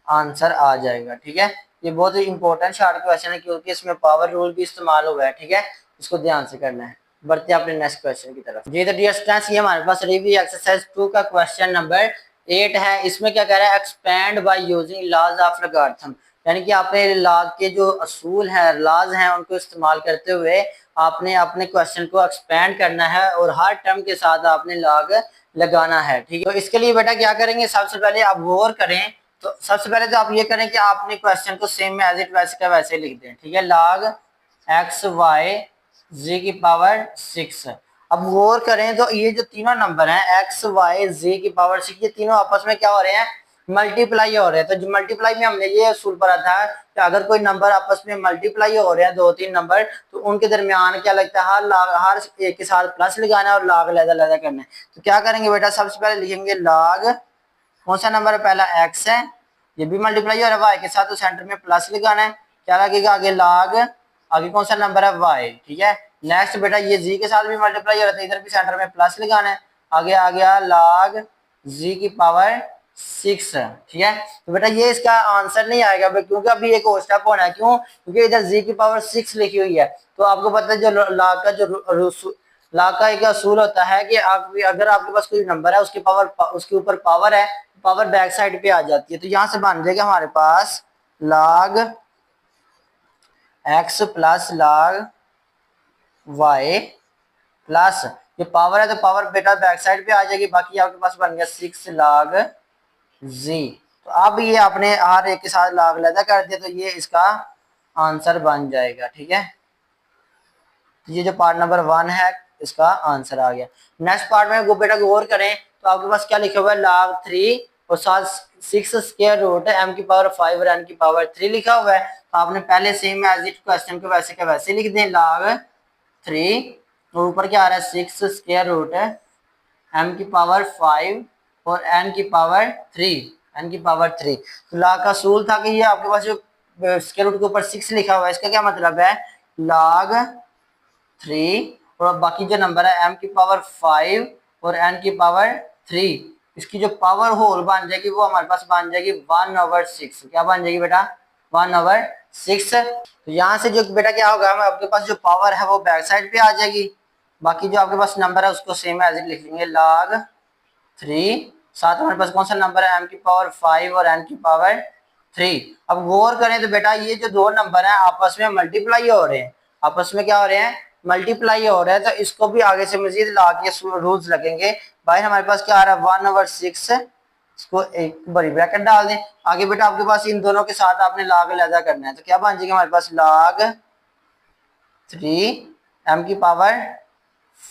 [SPEAKER 1] आंसर आ जाएगा। ठीक है, ये बहुत ही इंपॉर्टेंट शॉर्ट क्वेश्चन है क्योंकि इसमें पावर रूल भी इस्तेमाल हुआ है। ठीक है, इसको ध्यान से करना है। बढ़ते हैं अपने नेक्स्ट क्वेश्चन की तरफ। जी तो डियर स्टूडेंट्स, ये हमारे पास रिव्यू एक्सरसाइज 2 का क्वेश्चन नंबर 8 है। इसमें क्या कह रहा है expand by using laws of logarithm, यानी कि आपने लॉग के जो असूल हैं लॉज हैं उनको इस्तेमाल करते हुए आपने अपने क्वेश्चन को एक्सपेंड करना है और हर टर्म के साथ आपने लॉग लगाना है। ठीक है, तो इसके लिए बेटा क्या करेंगे, सबसे पहले आप गौर करें तो सबसे पहले तो आप ये करें कि आपने क्वेश्चन को सेम में एज इट वैसे का वैसे लिख दें। ठीक है, log x y z की पावर 6। अब गौर करें तो ये जो तीनों नंबर हैं x y z की पावर 6 ये तीनों आपस में क्या हो रहे हैं मल्टीप्लाई हो रहे हैं। तो जो मल्टीप्लाई में हमने ये असूल पढ़ा था कि अगर कोई नंबर आपस में मल्टीप्लाई हो रहे हैं 2-3 नंबर तो उनके दरमियान क्या लगता है हर एक के साथ प्लस लगाना है और log अलग-अलग करना है। तो क्या करेंगे बेटा, सबसे पहले लिखेंगे log कौन सा नंबर है पहला x है, ये भी मल्टीप्लाई हो रहा है y के साथ तो सेंटर में प्लस लगाना है। क्या लगेगा आगे log, आगे कौन सा नंबर है y। ठीक है, नेक्स्ट बेटा ये z के साथ भी मल्टीप्लाई हो रहा था, इधर भी सेंटर में प्लस लगाना है। आगे आ गया log z की पावर 6। ठीक है, तो बेटा ये इसका आंसर नहीं आएगा क्योंकि अभी एक और स्टेप होना है। क्यों, क्योंकि इधर z की पावर 6 लिखी हुई है। तो आपको पता है जो log का जो log का एक असूल होता है कि अगर आपके पास कोई नंबर है उसकी पावर उसके ऊपर पावर है, पावर बैक साइड पे आ जाती है। तो यहां से बन जाएगा हमारे पास log x plus log y plus ये पावर है तो पावर बेटा बैक साइड पे आ जाएगी, बाकी आपके पास बन गया 6 log z। तो अब ये आपने हर एक के साथ log अलग कर दिया तो ये इसका आंसर बन जाएगा। ठीक है, ये जो पार्ट नंबर 1 है इसका आंसर आ गया। नेक्स्ट पार्ट में बेटा गौर करें तो आपके पास क्या लिखा हुआ है log 3 और साथ 6 स्क्वायर रूट m की पावर 5 और n की पावर 3 लिखा हुआ है। तो आपने पहले सेम एज इट क्वेश्चन को वैसे का वैसे लिख दें log 3 और ऊपर क्या आ रहा है 6 स्क्वायर रूट m की पावर 5 और n की पावर 3। तो log का असूल था कि ये आपके पास जो स्क्वायर रूट के ऊपर 6 लिखा हुआ है इसका क्या मतलब है log 3 और बाकी जो नंबर है m की पावर 5 और n की पावर 3 इसकी जो पावर होल बन जाएगी वो हमारे पास बन जाएगी 1/6। क्या बन जाएगी बेटा 1/6। तो यहाँ से जो बेटा क्या होगा आपके पास जो पावर है वो बैक साइड पे आ जाएगी, बाकी जो आपके पास नंबर है उसको सेम एज इट लिख लेंगे log 3 साथ हमारे पास कौन सा नंबर है m की पावर 5 और n की पावर 3। अब गौर करें तो बेटा ये जो दो नंबर है आपस में मल्टीप्लाई हो रहे हैं, आपस में क्या हो रहे हैं मल्टीप्लाई हो रहा है। तो इसको भी आगे से मजीद ला के रूल्स लगेंगे। भाई हमारे पास क्या आ रहा है 1/6, इसको एक बड़ी ब्रैकेट डाल दें। आगे बेटा आपके पास इन दोनों के साथ आपने log अलग करना है तो क्या बन जाएगा हमारे पास log 3 m की पावर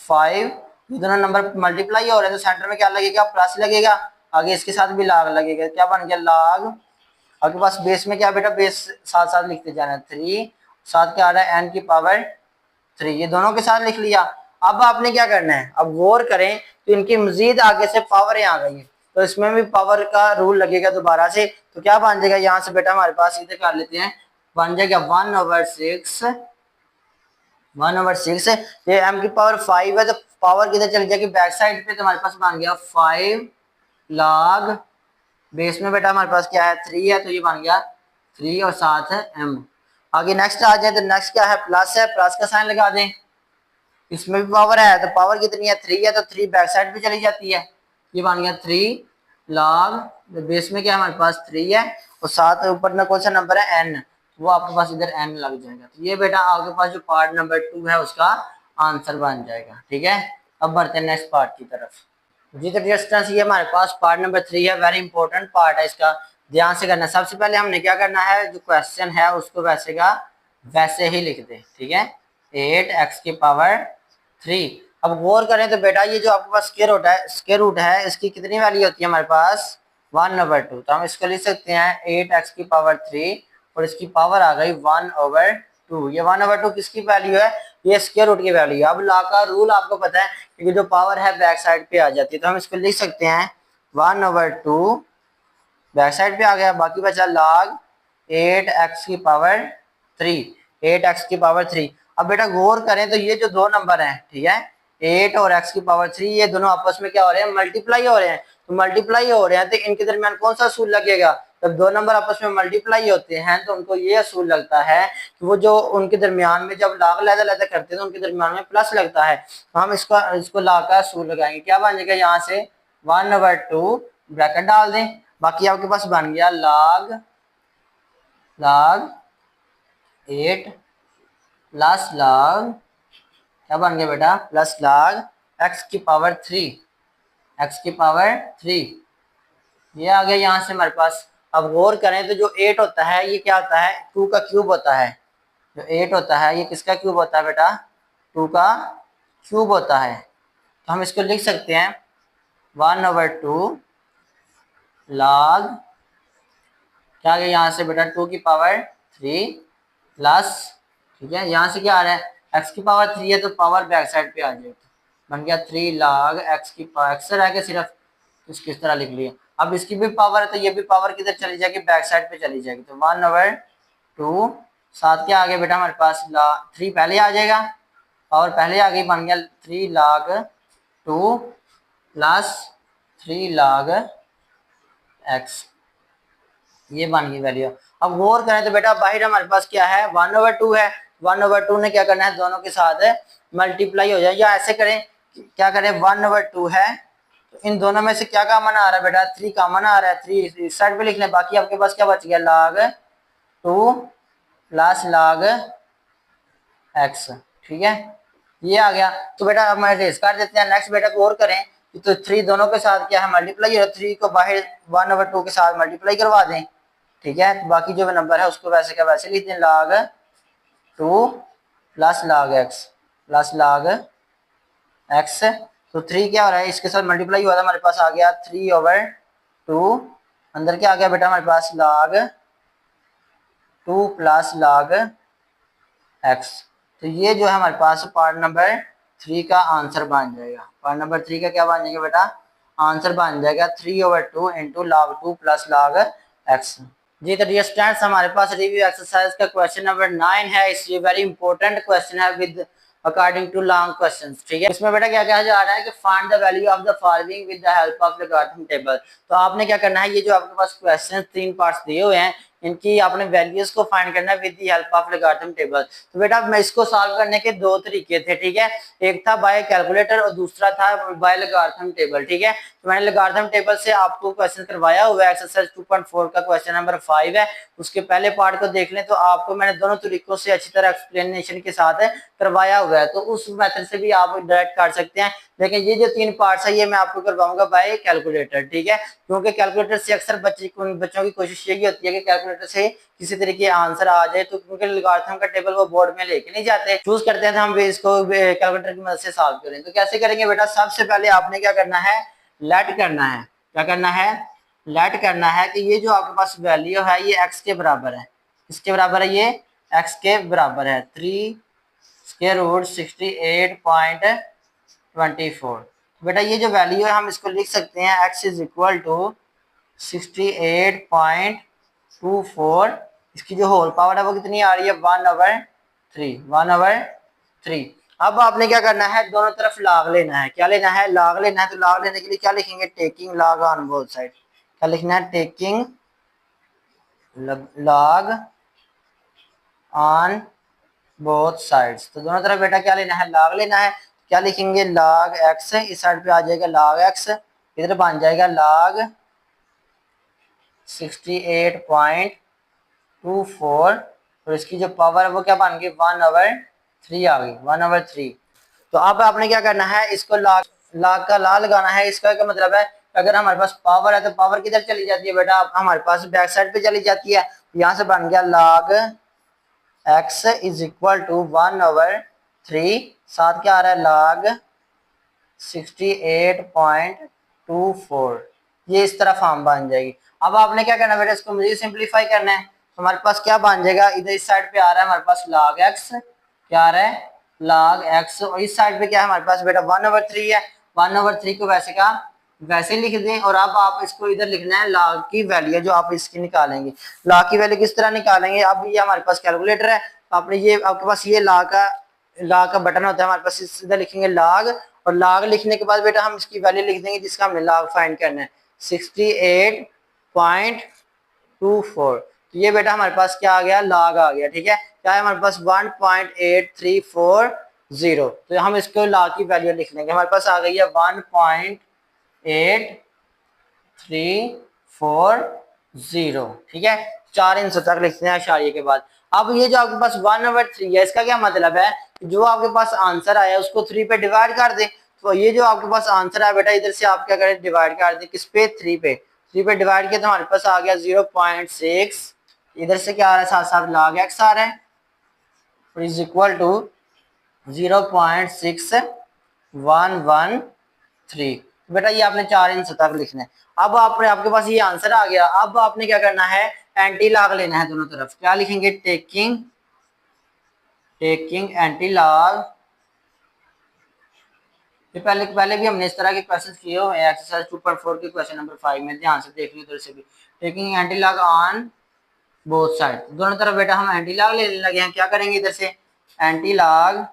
[SPEAKER 1] 5, ये दोनों नंबर मल्टीप्लाई हो रहे हैं तो सेंटर में क्या लगेगा प्लस लगेगा, आगे इसके साथ भी log लगेगा। क्या बन गया log, आपके पास बेस में क्या बेटा बेस साथ साथ लिखते जाना है 3, साथ क्या आ रहा है n की पावर 3, ये दोनों के साथ लिख लिया। अब आपने क्या करना है, अब गौर करें तो इनकी मजीद आगे से पावर आ गई है तो इसमें भी पावर का रूल लगेगा दोबारा से। तो क्या बन जाएगा यहाँ से बेटा हमारे पास इधर कर लेते हैं, बन जाएगा 1/6। ये m की पावर 5 है तो पावर किधर चली जाएगी बैक साइड पे, तो हमारे पास बन गया 5 log बेस में बेटा हमारे पास क्या है 3 है तो ये बन गया 3 और साथ है m। आगे नेक्स्ट आ जाए तो नेक्स्ट क्या है प्लस है, प्लस का साइन लगा दें। इसमें भी पावर है तो पावर कितनी है 3 है तो 3 बैक साइड पे चली जाती है, ये बन गया 3 log बेस में क्या हमारे पास 3 है और साथ ऊपर में कौन सा नंबर है n, वो आपके पास इधर n लग जाएगा। तो ये बेटा आपके पास जो पार्ट नंबर 2 है उसका आंसर बन जाएगा। ठीक है, अब बढ़ते हैं नेक्स्ट पार्ट की तरफ। जी तो डियर स्टूडेंट्स, ये हमारे पास पार्ट नंबर 3 है, वेरी इंपॉर्टेंट पार्ट है, इसका ध्यान से करना। सबसे पहले हमने क्या करना है, जो क्वेश्चन है उसको वैसे का वैसे ही लिख दें, ठीक है। 8x⁻3। अब गौर करें तो बेटा ये जो आपके पास स्क्वायर रूट है इसकी कितनी वैल्यू होती है हमारे पास 1/2। तो हम इसको लिख सकते हैं 8x⁻3 और इसकी पावर आ गई 1/2। ये 1/2 किसकी वैल्यू है, ये स्क्वायर रूट की वैल्यू है। अब लॉ का रूल आपको पता है, क्योंकि जो पावर है बैक साइड पे आ जाती है, तो हम इसको लिख सकते हैं 1/2 बैक साइड पे आ गया, बाकी बचा log 8x⁻3। 8x⁻3। अब बेटा गौर करें तो ये जो दो नंबर हैं, ठीक है, 8 और x⁻3, ये दोनों आपस में क्या हो रहे हैं, मल्टीप्लाई हो रहे हैं। तो मल्टीप्लाई हो रहे हैं तो इनके दरमियान कौन सा असूल लगेगा, जब दो नंबर आपस में मल्टीप्लाई होते हैं तो उनको ये असूल लगता है कि वो जो उनके दरमियान में जब log लहदा करते हैं तो उनके दरमियान में प्लस लगता है। तो हम इसको log का असूल लगाएंगे, क्या बन जाएगा, यहाँ से 1/2 ब्रैकेट डाल दें, बाकी आपके पास बन गया log 8 प्लस log, क्या बन गया बेटा, प्लस log x⁻3। ये आ गया यहाँ से हमारे पास। अब गौर करें तो जो 8 होता है ये क्या होता है, 2 का क्यूब होता है। जो 8 होता है ये किसका क्यूब होता है बेटा, 2 का क्यूब होता है। तो हम इसको लिख सकते हैं 1/2 log, क्या आ गया यहाँ से बेटा 2⁻3 प्लस, ठीक है, यहाँ से क्या आ रहा है, x⁻3 है तो पावर बैक साइड पे आ जाएगी, बन गया 3 log x रह गया सिर्फ, किस तरह लिख लिया। अब इसकी भी पावर है तो ये भी पावर किधर चली जाएगी, बैक साइड पे चली जाएगी। तो 1/2 साथ क्या आ गया बेटा हमारे पास 3 पहले आ जाएगा, पावर पहले आ गई, बन गया 3 log 2 प्लस 3 log x, ये बन गई वैल्यू। अब गौर करें तो बेटा बाहर हमारे पास क्या है, 1/2 है। 1/2 ने क्या करना है, दोनों के साथ मल्टीप्लाई हो जाए, या ऐसे करें, क्या करें, 1/2 है तो इन दोनों में से क्या कॉमन आ रहा है बेटा, 3 कॉमन आ रहा है, 3 इस साइड पे लिख लें, बाकी आपके पास क्या बच गया log 2 प्लस log x, ठीक है, ये आ गया। तो बेटा अब मैं रेस कर देते हैं। नेक्स्ट बेटा गौर करें तो 3 दोनों के साथ क्या है, मल्टीप्लाई है, 3 को बाहर 1/2 के साथ मल्टीप्लाई करवा दें, ठीक है। तो बाकी जो नंबर है उसको वैसे का वैसे लिख दें, log 2 प्लस log x। तो 3 क्या हो रहा है, इसके साथ मल्टीप्लाई हुआ था, हमारे पास आ गया 3/2, अंदर क्या आ गया बेटा हमारे पास log 2 प्लस log x। तो ये जो है हमारे पास पार्ट नंबर 3 का आंसर बन जाएगा। पार्ट नंबर 3 का क्या बन जाएगा बेटा, आंसर बन जाएगा 3/2 into log 2 plus log x। जी तो डियर स्टूडेंट्स, हमारे पास रिव्यू एक्सरसाइज का क्वेश्चन नंबर 9 है। इसलिए वेरी इंपॉर्टेंट क्वेश्चन है with according to long questions, ठीक है। इसमें बेटा क्या कहा जा रहा है कि find the value of the following with the help of logarithm table. तो आपने क्या करना है, ये जो आपके पास क्वेश्चन 3 पार्ट्स दिए हुए हैं, इनकी आपने वैल्यूज को फाइंड करना है with the help of logarithm table. तो बेटा मैं इसको सॉल्व करने के दो तरीके थे, ठीक है। एक था बाय कैलकुलेटर और दूसरा था बाय लॉगरिथम टेबल, ठीक है। तो मैंने लॉगरिथम टेबल से आपको क्वेश्चन करवाया हुआ है। एक्सरसाइज 2.4 का क्वेश्चन नंबर 5 है, उसके पहले पार्ट को देख लें तो आपको मैंने दोनों तरीकों से अच्छी तरह एक्सप्लेनेशन के साथ करवाया हुआ है, तो उस मेथड से भी आप डायरेक्ट कर सकते हैं। लेकिन ये जो 3 पार्ट्स है ये मैं आपको करवाऊंगा बाय कैलकुलेटर, ठीक है। क्योंकि कैलकुलेटर से अक्सर बच्चों की कोशिश यही होती है कि कैलकुलेटर से किसी तरीके आंसर आ जाए, तो क्योंकि लॉगरिथम का टेबल वो बोर्ड में लेके नहीं जाते, चूज करते हैं तो हम भी इसको कैलकुलेटर की मदद से सॉल्व करें। तो कैसे करेंगे बेटा, सबसे पहले आपने क्या करना है, लेट करना है। क्या करना है, लेट करना है कि ये जो आपके पास वैल्यू है ये x के बराबर है। किसके बराबर है, ये x के बराबर है 3√68.24। बेटा ये जो वैल्यू है हम इसको लिख सकते हैं x इज इक्वल टू 68.24। इसकी जो होल पावर है वो कितनी आ रही है, 1/3। अब आपने क्या करना है, दोनों तरफ लॉग लेना है। क्या लेना है, लॉग लेना है। तो लॉग लेने के लिए क्या लिखेंगे, taking log on both side. क्या लिखना है, taking log on both sides. तो दोनों तरफ बेटा क्या लेना है, लॉग लेना है। क्या लिखेंगे, log x, इस साइड पे आ जाएगा log x, इधर बन जाएगा log 68.24 और इसकी जो पावर है वो क्या बन गई 1/3 आ गई, 1/3। तो अब आपने क्या करना है, इसको लाग लाग का ला लगाना है। इसका क्या मतलब है, अगर हमारे पास पावर है तो पावर किधर चली जाती है बेटा, हमारे पास बैक साइड पे चली जाती है। यहाँ से बन गया log x is equal to 1/3, साथ क्या आ रहा है log 68.24। ये इस तरह फॉर्म बन जाएगी। अब आपने क्या करना है बेटा, इसको मुझे सिंप्लीफाई करना है। तो हमारे पास क्या बन जाएगा, इधर इस साइड पे आ रहा है हमारे पास log x, क्या आ रहा है log x, और इस साइड पे क्या है हमारे पास बेटा 1/3 है। 1/3 को वैसे का वैसे लिख दें, और अब आप इसको इधर लिखना है log की वैल्यू जो आप इसकी निकालेंगे। log की वैल्यू किस तरह निकालेंगे, अब ये हमारे पास कैलकुलेटर है, आपने ये आपके पास ये log का बटन होता है हमारे पास, इधर लिखेंगे log, और log लिखने के बाद बेटा हम इसकी वैल्यू लिख देंगे जिसका हमने log फाइंड करना है 68.24। तो ये बेटा हमारे पास क्या आ गया, log आ गया। ठीक है, क्या है हमारे पास 1.8340। तो हम इसको log की वैल्यू लिख लेंगे, हमारे पास आ गई है 1.8340। ठीक है, 4 इंच तक लिखते हैं इशारे के बाद। अब ये जो आपके पास 1/3 है, इसका क्या मतलब है, जो आपके पास आंसर आया उसको 3 पे डिवाइड कर दे। तो ये जो आपके पास आंसर है बेटा, इधर से आप क्या करें, डिवाइड कर दे किस पे, 3 पे। 3 पे डिवाइड किया तो हमारे पास आ गया 0.6। इधर से क्या आ रहा है, साथ साथ log x आ रहा है, इज इक्वल टू 0.6113। बेटा ये आपने 4 इंच तक लिखना है। अब आपके पास ये आंसर आ गया। अब आपने क्या करना है, एंटी लॉग लेना है दोनों तरफ। क्या लिखेंगे, टेकिंग एंटी लॉग। ये पहले भी हमने इस तरह के क्वेश्चन किए हुए हैं, एक्सरसाइज 2.4 के क्वेश्चन नंबर 5 में, ध्यान से देख लो उधर से भी। Taking anti log on both side, दोनों तरफ बेटा हम एंटी लॉग लेने लगे हैं। क्या करेंगे, इधर से एंटी लॉग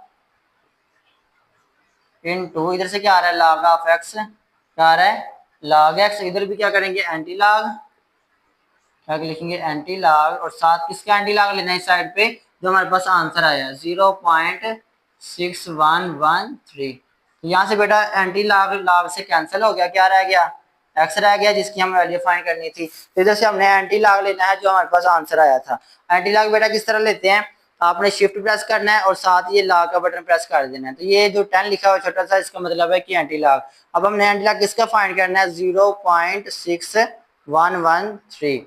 [SPEAKER 1] इनटू, इधर से क्या आ रहा है log ऑफ x, क्या आ रहा है log x, इधर भी क्या करेंगे एंटी लॉग, क्या लिखेंगे एंटी लॉग, और साथ किसका एंटी लॉग लेना है इस साइड पे, जो हमारे पास आंसर आया 0.6113। तो यहाँ से बेटा एंटी लॉग से कैंसिल हो गया, क्या रह गया, x रह गया जिसकी हमें वैल्यू फाइंड करनी थी। तो इधर से हमने एंटी लॉग लेना है जो हमारे पास आंसर आया था। एंटी लॉग बेटा किस तरह लेते हैं, आपने शिफ्ट प्रेस करना है और साथ ये लॉग का बटन प्रेस कर देना है। तो ये जो 10 लिखा हुआ छोटा सा, इसका मतलब है कि एंटी लॉग। अब हमने एंटी लॉग किसका फाइंड करना है, 0.6113।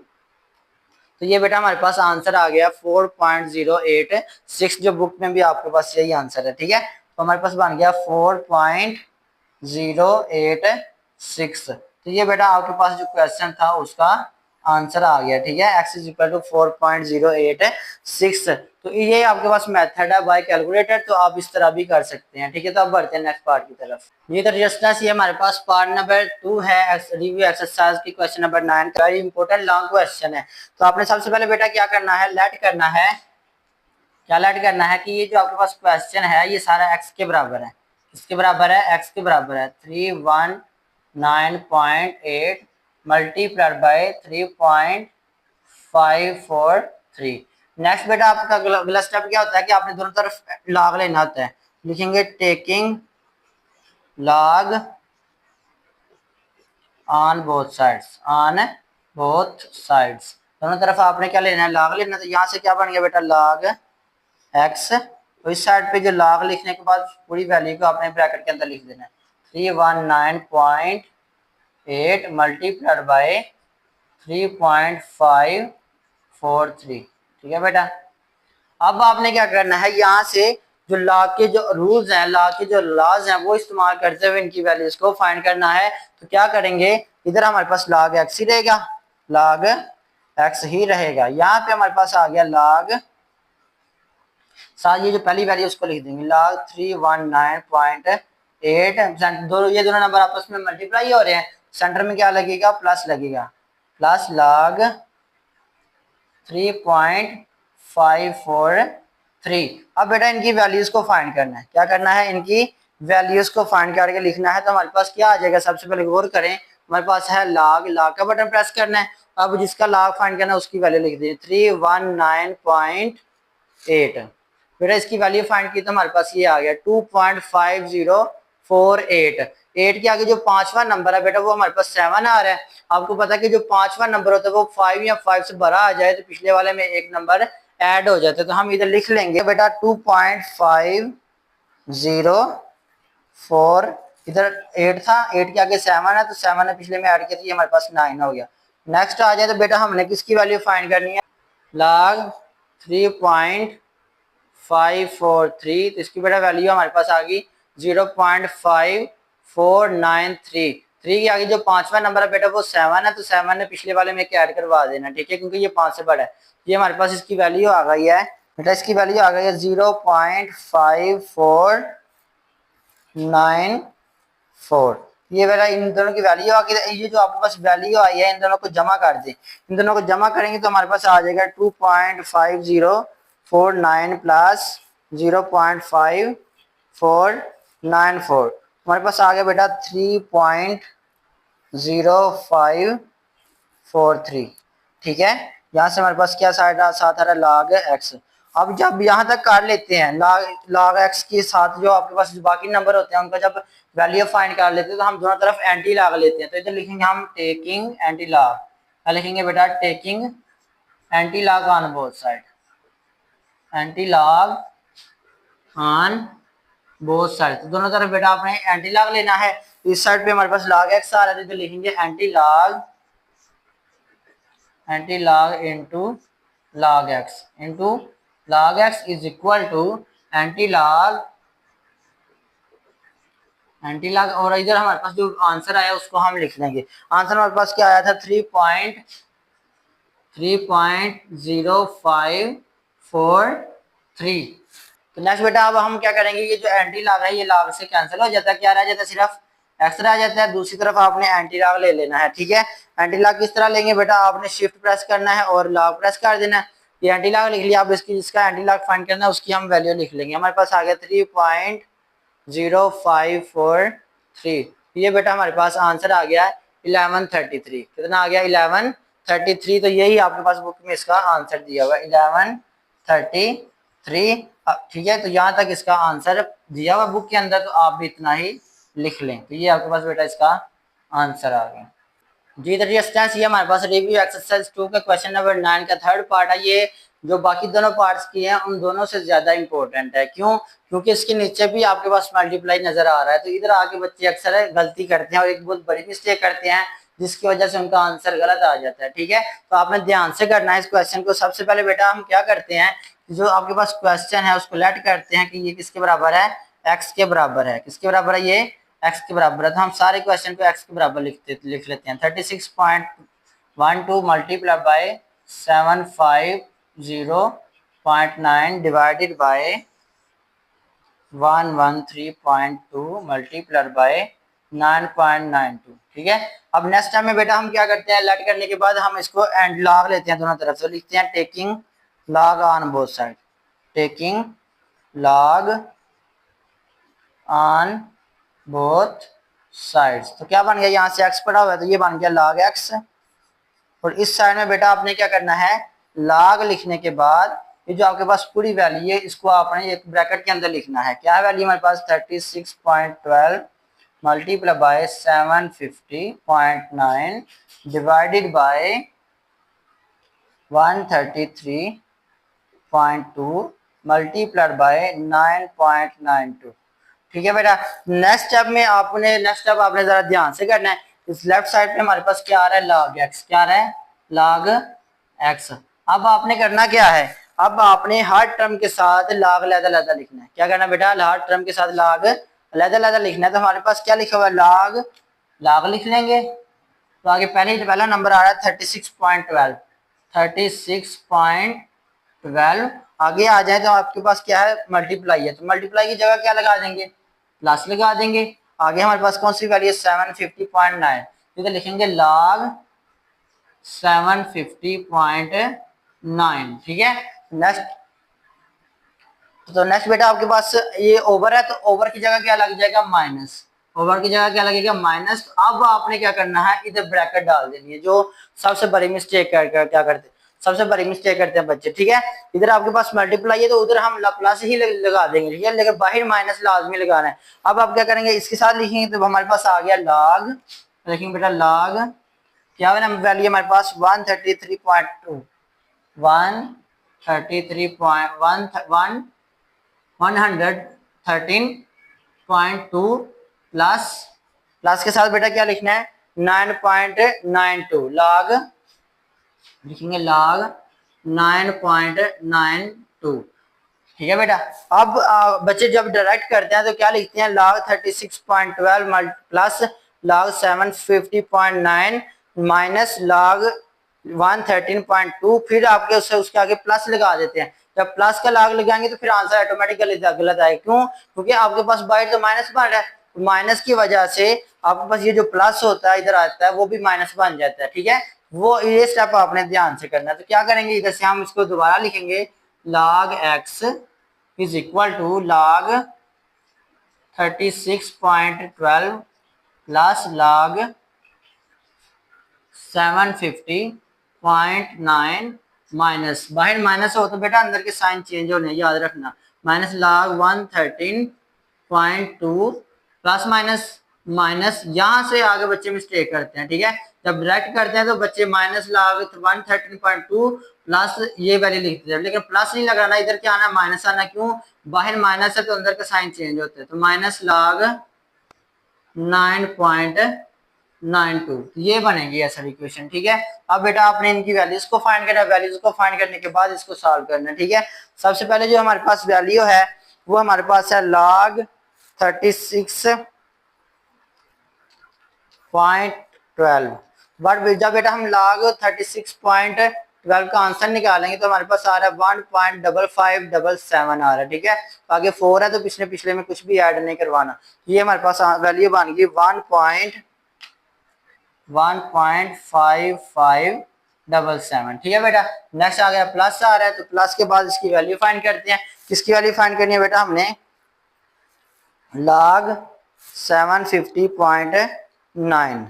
[SPEAKER 1] तो ये बेटा हमारे पास आंसर आ गया 4.086, जो बुक में भी आपके पास यही आंसर है। ठीक है, तो हमारे पास बन गया 4.086। तो ये बेटा आपके पास जो क्वेश्चन था उसका आंसर आ गया। ठीक है, x इज इक्वल टू 4.086। तो ये आपके पास मेथड है बाय कैलकुलेटर, तो आप इस तरह भी कर सकते हैं। ठीक है, तो अब बढ़ते हैं नेक्स्ट पार्ट की तरफ। ये तो रेजिस्टेंस, ये हमारे पास पार्ट नंबर 2 है, रिव्यू एक्सरसाइज की question number 9, very important long question है। तो आपने सबसे पहले बेटा क्या करना है, लेट करना है, क्या लेट करना है कि ये जो आपके पास क्वेश्चन है ये सारा x के बराबर है। किसके बराबर है, x के बराबर है 319.8 मल्टीप्लाइड बाय 3.543। नेक्स्ट बेटा आपका अगला स्टेप क्या होता है कि आपने दोनों तरफ लॉग लेना होता है। लिखेंगे taking log on both sides, दोनों तरफ आपने क्या लेना है, लॉग लेना। तो यहाँ से क्या बन गया बेटा, log x, तो इस साइड पे जो log लिखने के बाद पूरी वैल्यू को आपने ब्रैकेट के अंदर लिख देना है 319.8 मल्टीप्लाइड बाय 3.543। ठीक है बेटा, अब आपने क्या करना है, यहाँ से जो लॉग के जो रूल्स हैं, लॉग के जो लॉज हैं वो इस्तेमाल करते हुए इनकी वैल्यूज को फाइंड करना है। तो क्या करेंगे, इधर हमारे पास log x ही रहेगा, log x ही रहेगा। यहाँ पे हमारे पास आ गया log, साथ ये जो पहली वैल्यू उसको लिख देंगे log 319.8, ये दोनों नंबर आपस में मल्टीप्लाई हो रहे हैं, सेंटर में क्या लगेगा, प्लस लगेगा, प्लस log 3.543। अब बेटा इनकी वैल्यूज को फाइंड करना है। क्या करना है, इनकी वैल्यूज को फाइंड करके लिखना है। तो हमारे पास क्या आ जाएगा, सबसे पहले गौर करें, हमारे पास है log का बटन प्रेस करना है। अब जिसका log फाइंड करना है उसकी वैल्यू लिख दें 319.8। बेटा इसकी वैल्यू फाइंड की तो हमारे पास ये आ गया 2.5048। 8 के आगे जो पांचवा नंबर है बेटा वो हमारे पास 7 आ रहा है। आपको पता है कि जो पांचवा नंबर होता है वो 5 या 5 से बड़ा आ जाए तो पिछले वाले में एक नंबर ऐड हो जाता है। तो हम इधर लिख लेंगे बेटा 2.50 4, इधर 8 था, 8 के आगे 7 है तो 7 ने पिछले में ऐड किया तो ये हमारे पास 9 हो गया। नेक्स्ट आ जाए तो बेटा हमने किसकी वैल्यू फाइंड करनी है, log 3.543, तो इसकी बेटा वैल्यू हमारे पास आ गई 0.5493। 3 के आगे जो पांचवा नंबर है बेटा वो 7 है तो 7 ने पिछले वाले में ऐड करवा देना, ठीक है, क्योंकि ये 5 से बड़ा है। ये हमारे पास इसकी वैल्यू आ गई है बेटा, इसकी वैल्यू आ गई है 0.5494। ये बेटा इन दोनों की वैल्यू आ गई। ये जो आपके पास वैल्यू आई है इन दोनों को जमा कर दें, इन दोनों को जमा करेंगे तो हमारे पास आ जाएगा 2.5049 प्लस 0.5494, हमारे पास आ गया बेटा 3.0543, ठीक है। यहाँ से हमारे पास क्या साथ आ रहा है, log x। अब जब यहाँ तक कर लेते हैं log x के साथ जो आपके पास जो बाकी नंबर होते हैं उनका जब वैल्यू फाइंड कर लेते हैं तो हम दोनों तरफ एंटी लॉग लेते हैं। तो इधर लिखेंगे हम टेकिंग एंटी लॉग, क्या लिखेंगे बेटा, taking anti log on both side, anti log on both side. तो दोनों तरफ बेटा आपने एंटी लॉग लेना है। इस साइड पे हमारे पास log x आ रहा है तो लिखेंगे anti log into log x is equal to anti log, और इधर हमारे पास जो आंसर आया उसको हम लिख लेंगे। आंसर हमारे पास क्या आया था, 3.0543। तो नेक्स्ट बेटा अब हम क्या करेंगे, ये जो एंटी लॉग है ये लॉग से कैंसिल हो जाता है, क्या रह जाता है, सिर्फ एक्स रह जाता है। दूसरी तरफ आपने एंटी लॉग ले लेना है, ठीक है। एंटी लॉग किस तरह लेंगे बेटा, आपने शिफ्ट प्रेस करना है और लॉग प्रेस कर देना है। ये एंटी लॉग लिख लिया, अब इसकी जिसका एंटी लॉग फाइंड करना है उसकी हम वैल्यू लिख लेंगे। हमारे पास आ गया 3.0543। ये बेटा हमारे पास आंसर आ गया 1133। कितना आ गया, 1133। तो यही आपके पास बुक में इसका आंसर दिया हुआ 1133, ठीक है। तो यहाँ तक इसका आंसर दिया हुआ बुक के अंदर, तो आप भी इतना ही लिख लें। तो ये आपके पास बेटा इसका आंसर आ गया जी। तो डियर ये हमारे पास रिव्यू एक्सरसाइज 2 का क्वेश्चन नंबर 9 का थर्ड पार्ट है। ये जो बाकी दोनों पार्ट्स की हैं उन दोनों से ज्यादा इंपॉर्टेंट है। क्यों, क्योंकि इसके नीचे भी आपके पास मल्टीप्लाई नजर आ रहा है। तो इधर आके बच्चे अक्सर गलती करते हैं और एक बहुत बड़ी मिस्टेक करते हैं जिसकी वजह से उनका आंसर गलत आ जाता है, ठीक है। तो आपने ध्यान से करना है इस क्वेश्चन को। सबसे पहले बेटा हम क्या करते हैं, जो आपके पास क्वेश्चन है उसको लेट करते हैं कि ये किसके बराबर है, एक्स के बराबर है। किसके बराबर है, ये एक्स के बराबर है। तो हम सारे क्वेश्चन को एक्स के बराबर लिख लेते हैं। 36.12 multiply by 750.9 divided by 113.2 multiply by 9.92, ठीक है। अब नेक्स्ट टाइम में बेटा हम क्या करते हैं, लेट करने के बाद हम इसको एंड लॉग लेते हैं दोनों तरफ से, लिखते हैं taking log on both side, taking log on both sides. तो क्या बन गया, यहाँ से x पड़ा हुआ है तो ये बन गया log x। और इस साइड में बेटा आपने क्या करना है, log लिखने के बाद ये जो आपके पास पूरी वैल्यू है इसको आपने एक ब्रैकेट के अंदर लिखना है। क्या वैल्यू हमारे पास 36.12 multiply by 750.9 divided by 133.2 multiplied by 9.92, ठीक है बेटा। नेक्स्ट स्टेप आपने जरा ध्यान से करना है। इस लेफ्ट साइड पे हमारे पास क्या आ रहा है, log x, क्या आ रहा है, log x। अब आपने करना क्या है, अब आपने हर टर्म के साथ log अलग-अलग लिखना है। क्या करना बेटा, हर टर्म के साथ log अलग-अलग लिखना है। तो हमारे पास क्या लिखा हुआ है, log लिख लेंगे। तो आगे पहला नंबर आ रहा है 36.12। आगे आ जाए तो आपके पास क्या है, मल्टीप्लाई है। तो मल्टीप्लाई की जगह क्या लगा देंगे, प्लस लगा देंगे। आगे हमारे पास कौन सी वैल्यू है, 750.9। इधर लिखेंगे log 750.9, ठीक है। नेक्स्ट बेटा आपके पास ये ओवर है तो ओवर की जगह क्या लग जाएगा, माइनस। ओवर की जगह क्या लगेगा, माइनस। अब आपने क्या करना है, इधर ब्रैकेट डाल देनी है, जो सबसे बड़ी मिस्टेक क्या करते सबसे बड़ी मिस्टेक करते हैं बच्चे, ठीक है। इधर आपके पास मल्टीप्लाई है तो उधर हम प्लस ही लगा देंगे, ठीक है, लेकिन बाहर माइनस लाजमी लगाना है। अब आप क्या करेंगे, इसके साथ लिखेंगे तो हमारे पास आ गया log, लिखेंगे बेटा log क्या है ना, वैल्यू हमारे पास 133.2 133.1 113.2 9.2 प्लस प्लस के साथ बेटा क्या लिखना है 9.92 लॉग लिखेंगे log 9.92। ठीक है बेटा। अब बच्चे जब डायरेक्ट करते हैं तो क्या लिखते हैं log 36.12 plus log 750.9 minus log 113.2, फिर आपके उसके आगे प्लस लगा देते हैं। जब प्लस का log लगाएंगे तो फिर आंसर ऑटोमेटिकली गलत आएगा। क्यों? क्योंकि आपके पास बाइट तो माइनस बन रहा है, माइनस की वजह से आपके पास ये जो प्लस होता है इधर आता है वो भी माइनस बन जाता है। ठीक है, वो ये स्टेप आपने ध्यान से करना है। तो क्या करेंगे, इधर से हम इसको दोबारा लिखेंगे log x is equal to log 36.12 plus log 750.9 minus, बाहर माइनस हो तो बेटा अंदर के साइन चेंज होने याद रखना, minus log 113.2 plus minus minus, यहां से आगे बच्चे मिस्टेक करते हैं। ठीक है, जब डायरेक्ट करते हैं तो बच्चे माइनस log 113.2 प्लस ये वैल्यू लिखते हैं, लेकिन प्लस नहीं लगाना, इधर क्या आना माइनस आना। क्यों? बाहर माइनस है तो अंदर का साइन चेंज होता है। तो माइनस log 9.92 ये बनेगी ऐसा इक्वेशन। ठीक है, अब बेटा आपने इनकी वैल्यूज को फाइंड करना है, वैल्यूज को फाइंड करने के बाद इसको सॉल्व करना है। ठीक है, सबसे पहले जो हमारे पास वैल्यू है वो हमारे पास है log 36.12, बट जब बेटा हम log 36.12 का आंसर निकालेंगे तो हमारे पास आ रहा है 1.5577 आ रहा है। ठीक है, तो आगे 4 है तो पिछले में कुछ भी ऐड नहीं करवाना। ये हमारे पास वैल्यू बन गई 1.5577। ठीक है बेटा, नेक्स्ट आ गया प्लस आ रहा है, तो प्लस के बाद इसकी वैल्यू फाइंड करते हैं। किसकी वैल्यू फाइंड करनी है बेटा? हमने log 750.9।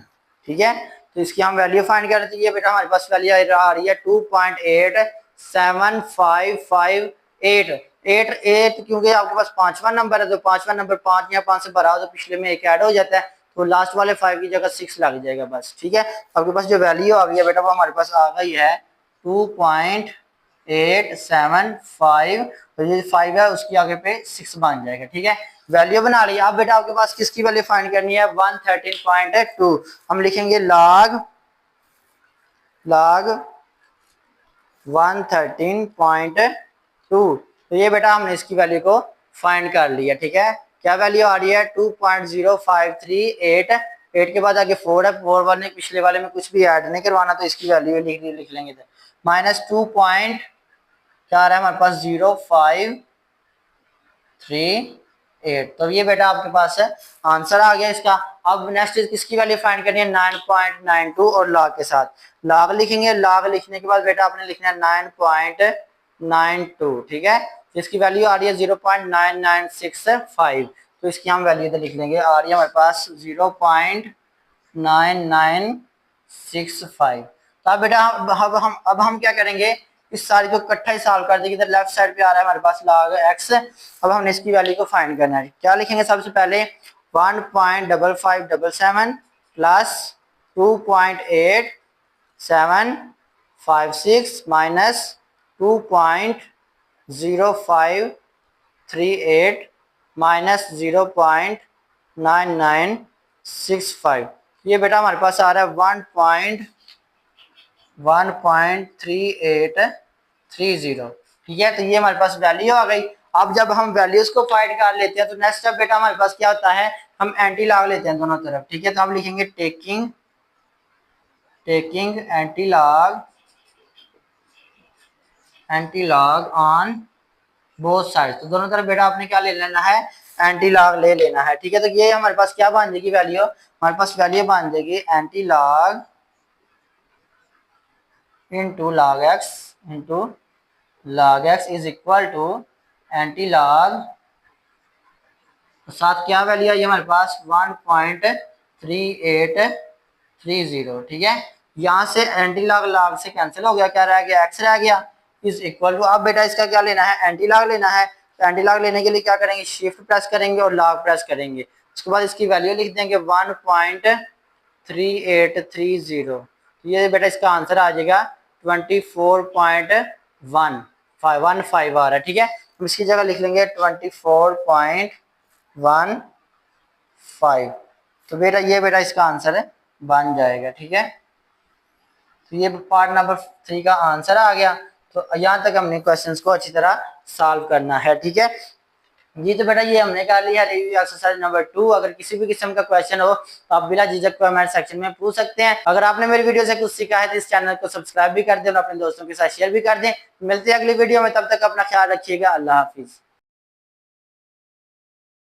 [SPEAKER 1] ठीक है, तो इसकी हम वैल्यू फाइंड करते हैं बेटा, हमारे पास वैल्यू आ रही है 2.87558 क्योंकि आपके पास पांचवा नंबर है तो पांचवा नंबर 5 या 5 से भरा हो तो पिछले में एक ऐड हो जाता है, तो लास्ट वाले 5 की जगह 6 लग जाएगा बस। ठीक है, आपके पास जो वैल्यू आ गई है बेटा वो हमारे पास आ गई है 2.875, तो ये 5 है उसकी आगे पे 6 बन जाएगा। ठीक है, वैल्यू बना लिया। अब बेटा आपके पास किसकी वैल्यू फाइंड करनी है? 113.2। हम लिखेंगे log 113.2, तो ये बेटा हमने इसकी वैल्यू को फाइंड कर लिया। ठीक है, क्या वैल्यू आ रही है? 2.0538। 8 के बाद आगे 4 है, 4 वाले पिछले वाले में कुछ भी ऐड नहीं करवाना, तो इसकी वैल्यू लिख लेंगे माइनस 2 पॉइंट क्या आ रहा है हमारे पास 0538। तो ये बेटा आपके पास है आंसर आ गया इसका। अब नेक्स्ट किसकी वैल्यू फाइंड करनी है? 9.92 और लॉग के साथ लॉग लिखेंगे। लॉग लिखने के बाद बेटा आपने लिखना है 9.92। ठीक है, इसकी वैल्यू आ रही है 0.9965, तो इसकी हम वैल्यू इधर लिख लेंगे, आ रही है हमारे पास 0.9965। तो अब बेटा अब हम क्या करेंगे, इस सारी को इकट्ठा ही सॉल्व कर देंगे। इधर लेफ्ट साइड पे आ रहा है हमारे पास log x। अब हमने इसकी वैल्यू को फाइंड करना है। क्या लिखेंगे? सबसे पहले 1.5577 प्लस 2.8756 माइनस 2.0538 माइनस 0.9965। ये बेटा हमारे पास आ रहा है 1.3830। ठीक है, तो ये हमारे पास वैल्यू आ गई। अब जब हम वैल्यूज को फाइंड कर लेते हैं तो नेक्स्ट स्टेप बेटा हमारे पास क्या होता है, हम एंटी लॉग लेते हैं दोनों तरफ। ठीक है, तो हम लिखेंगे taking anti log on both side. तो दोनों तरफ बेटा आपने क्या ले लेना है? एंटी लॉग ले लेना है। ठीक है, तो ये हमारे पास क्या बन जाएगी वैल्यू? हमारे पास वैल्यू बन जाएगी anti log into log x is equal to anti log, साथ क्या वैल्यू आई हमारे पास? 1.3830। ठीक है, यहाँ से एंटी लॉग लॉग से कैंसिल हो गया, क्या रह गया? x रह गया, इज इक्वल टू, अब बेटा इसका क्या लेना है? एंटी लॉग लेना है। तो एंटी लॉग लेने के लिए क्या करेंगे? शिफ्ट प्रेस करेंगे और लॉग प्रेस करेंगे, उसके बाद इसकी वैल्यू लिख देंगे 1.3830। ये बेटा इसका आंसर आ जाएगा 24.15 आ रहा है। ठीक है, हम इसकी जगह लिख लेंगे 24.15 5। तो बेटा ये बेटा इसका आंसर है बन जाएगा। ठीक है, तो ये पार्ट नंबर 3 का आंसर आ गया। तो यहाँ तक हमने क्वेश्चंस को अच्छी तरह सॉल्व करना है। ठीक है जी, तो बेटा ये हमने कर लिया रिव्यू एक्सरसाइज नंबर 2। अगर किसी भी किस्म का क्वेश्चन हो तो आप बिना झिझक कमेंट सेक्शन में पूछ सकते हैं। अगर आपने मेरी वीडियो से कुछ सीखा है तो इस चैनल को सब्सक्राइब भी कर दें और अपने दोस्तों के साथ शेयर भी कर दें। मिलते हैं अगली वीडियो में, तब तक अपना ख्याल रखिएगा। अल्लाह हाफिज।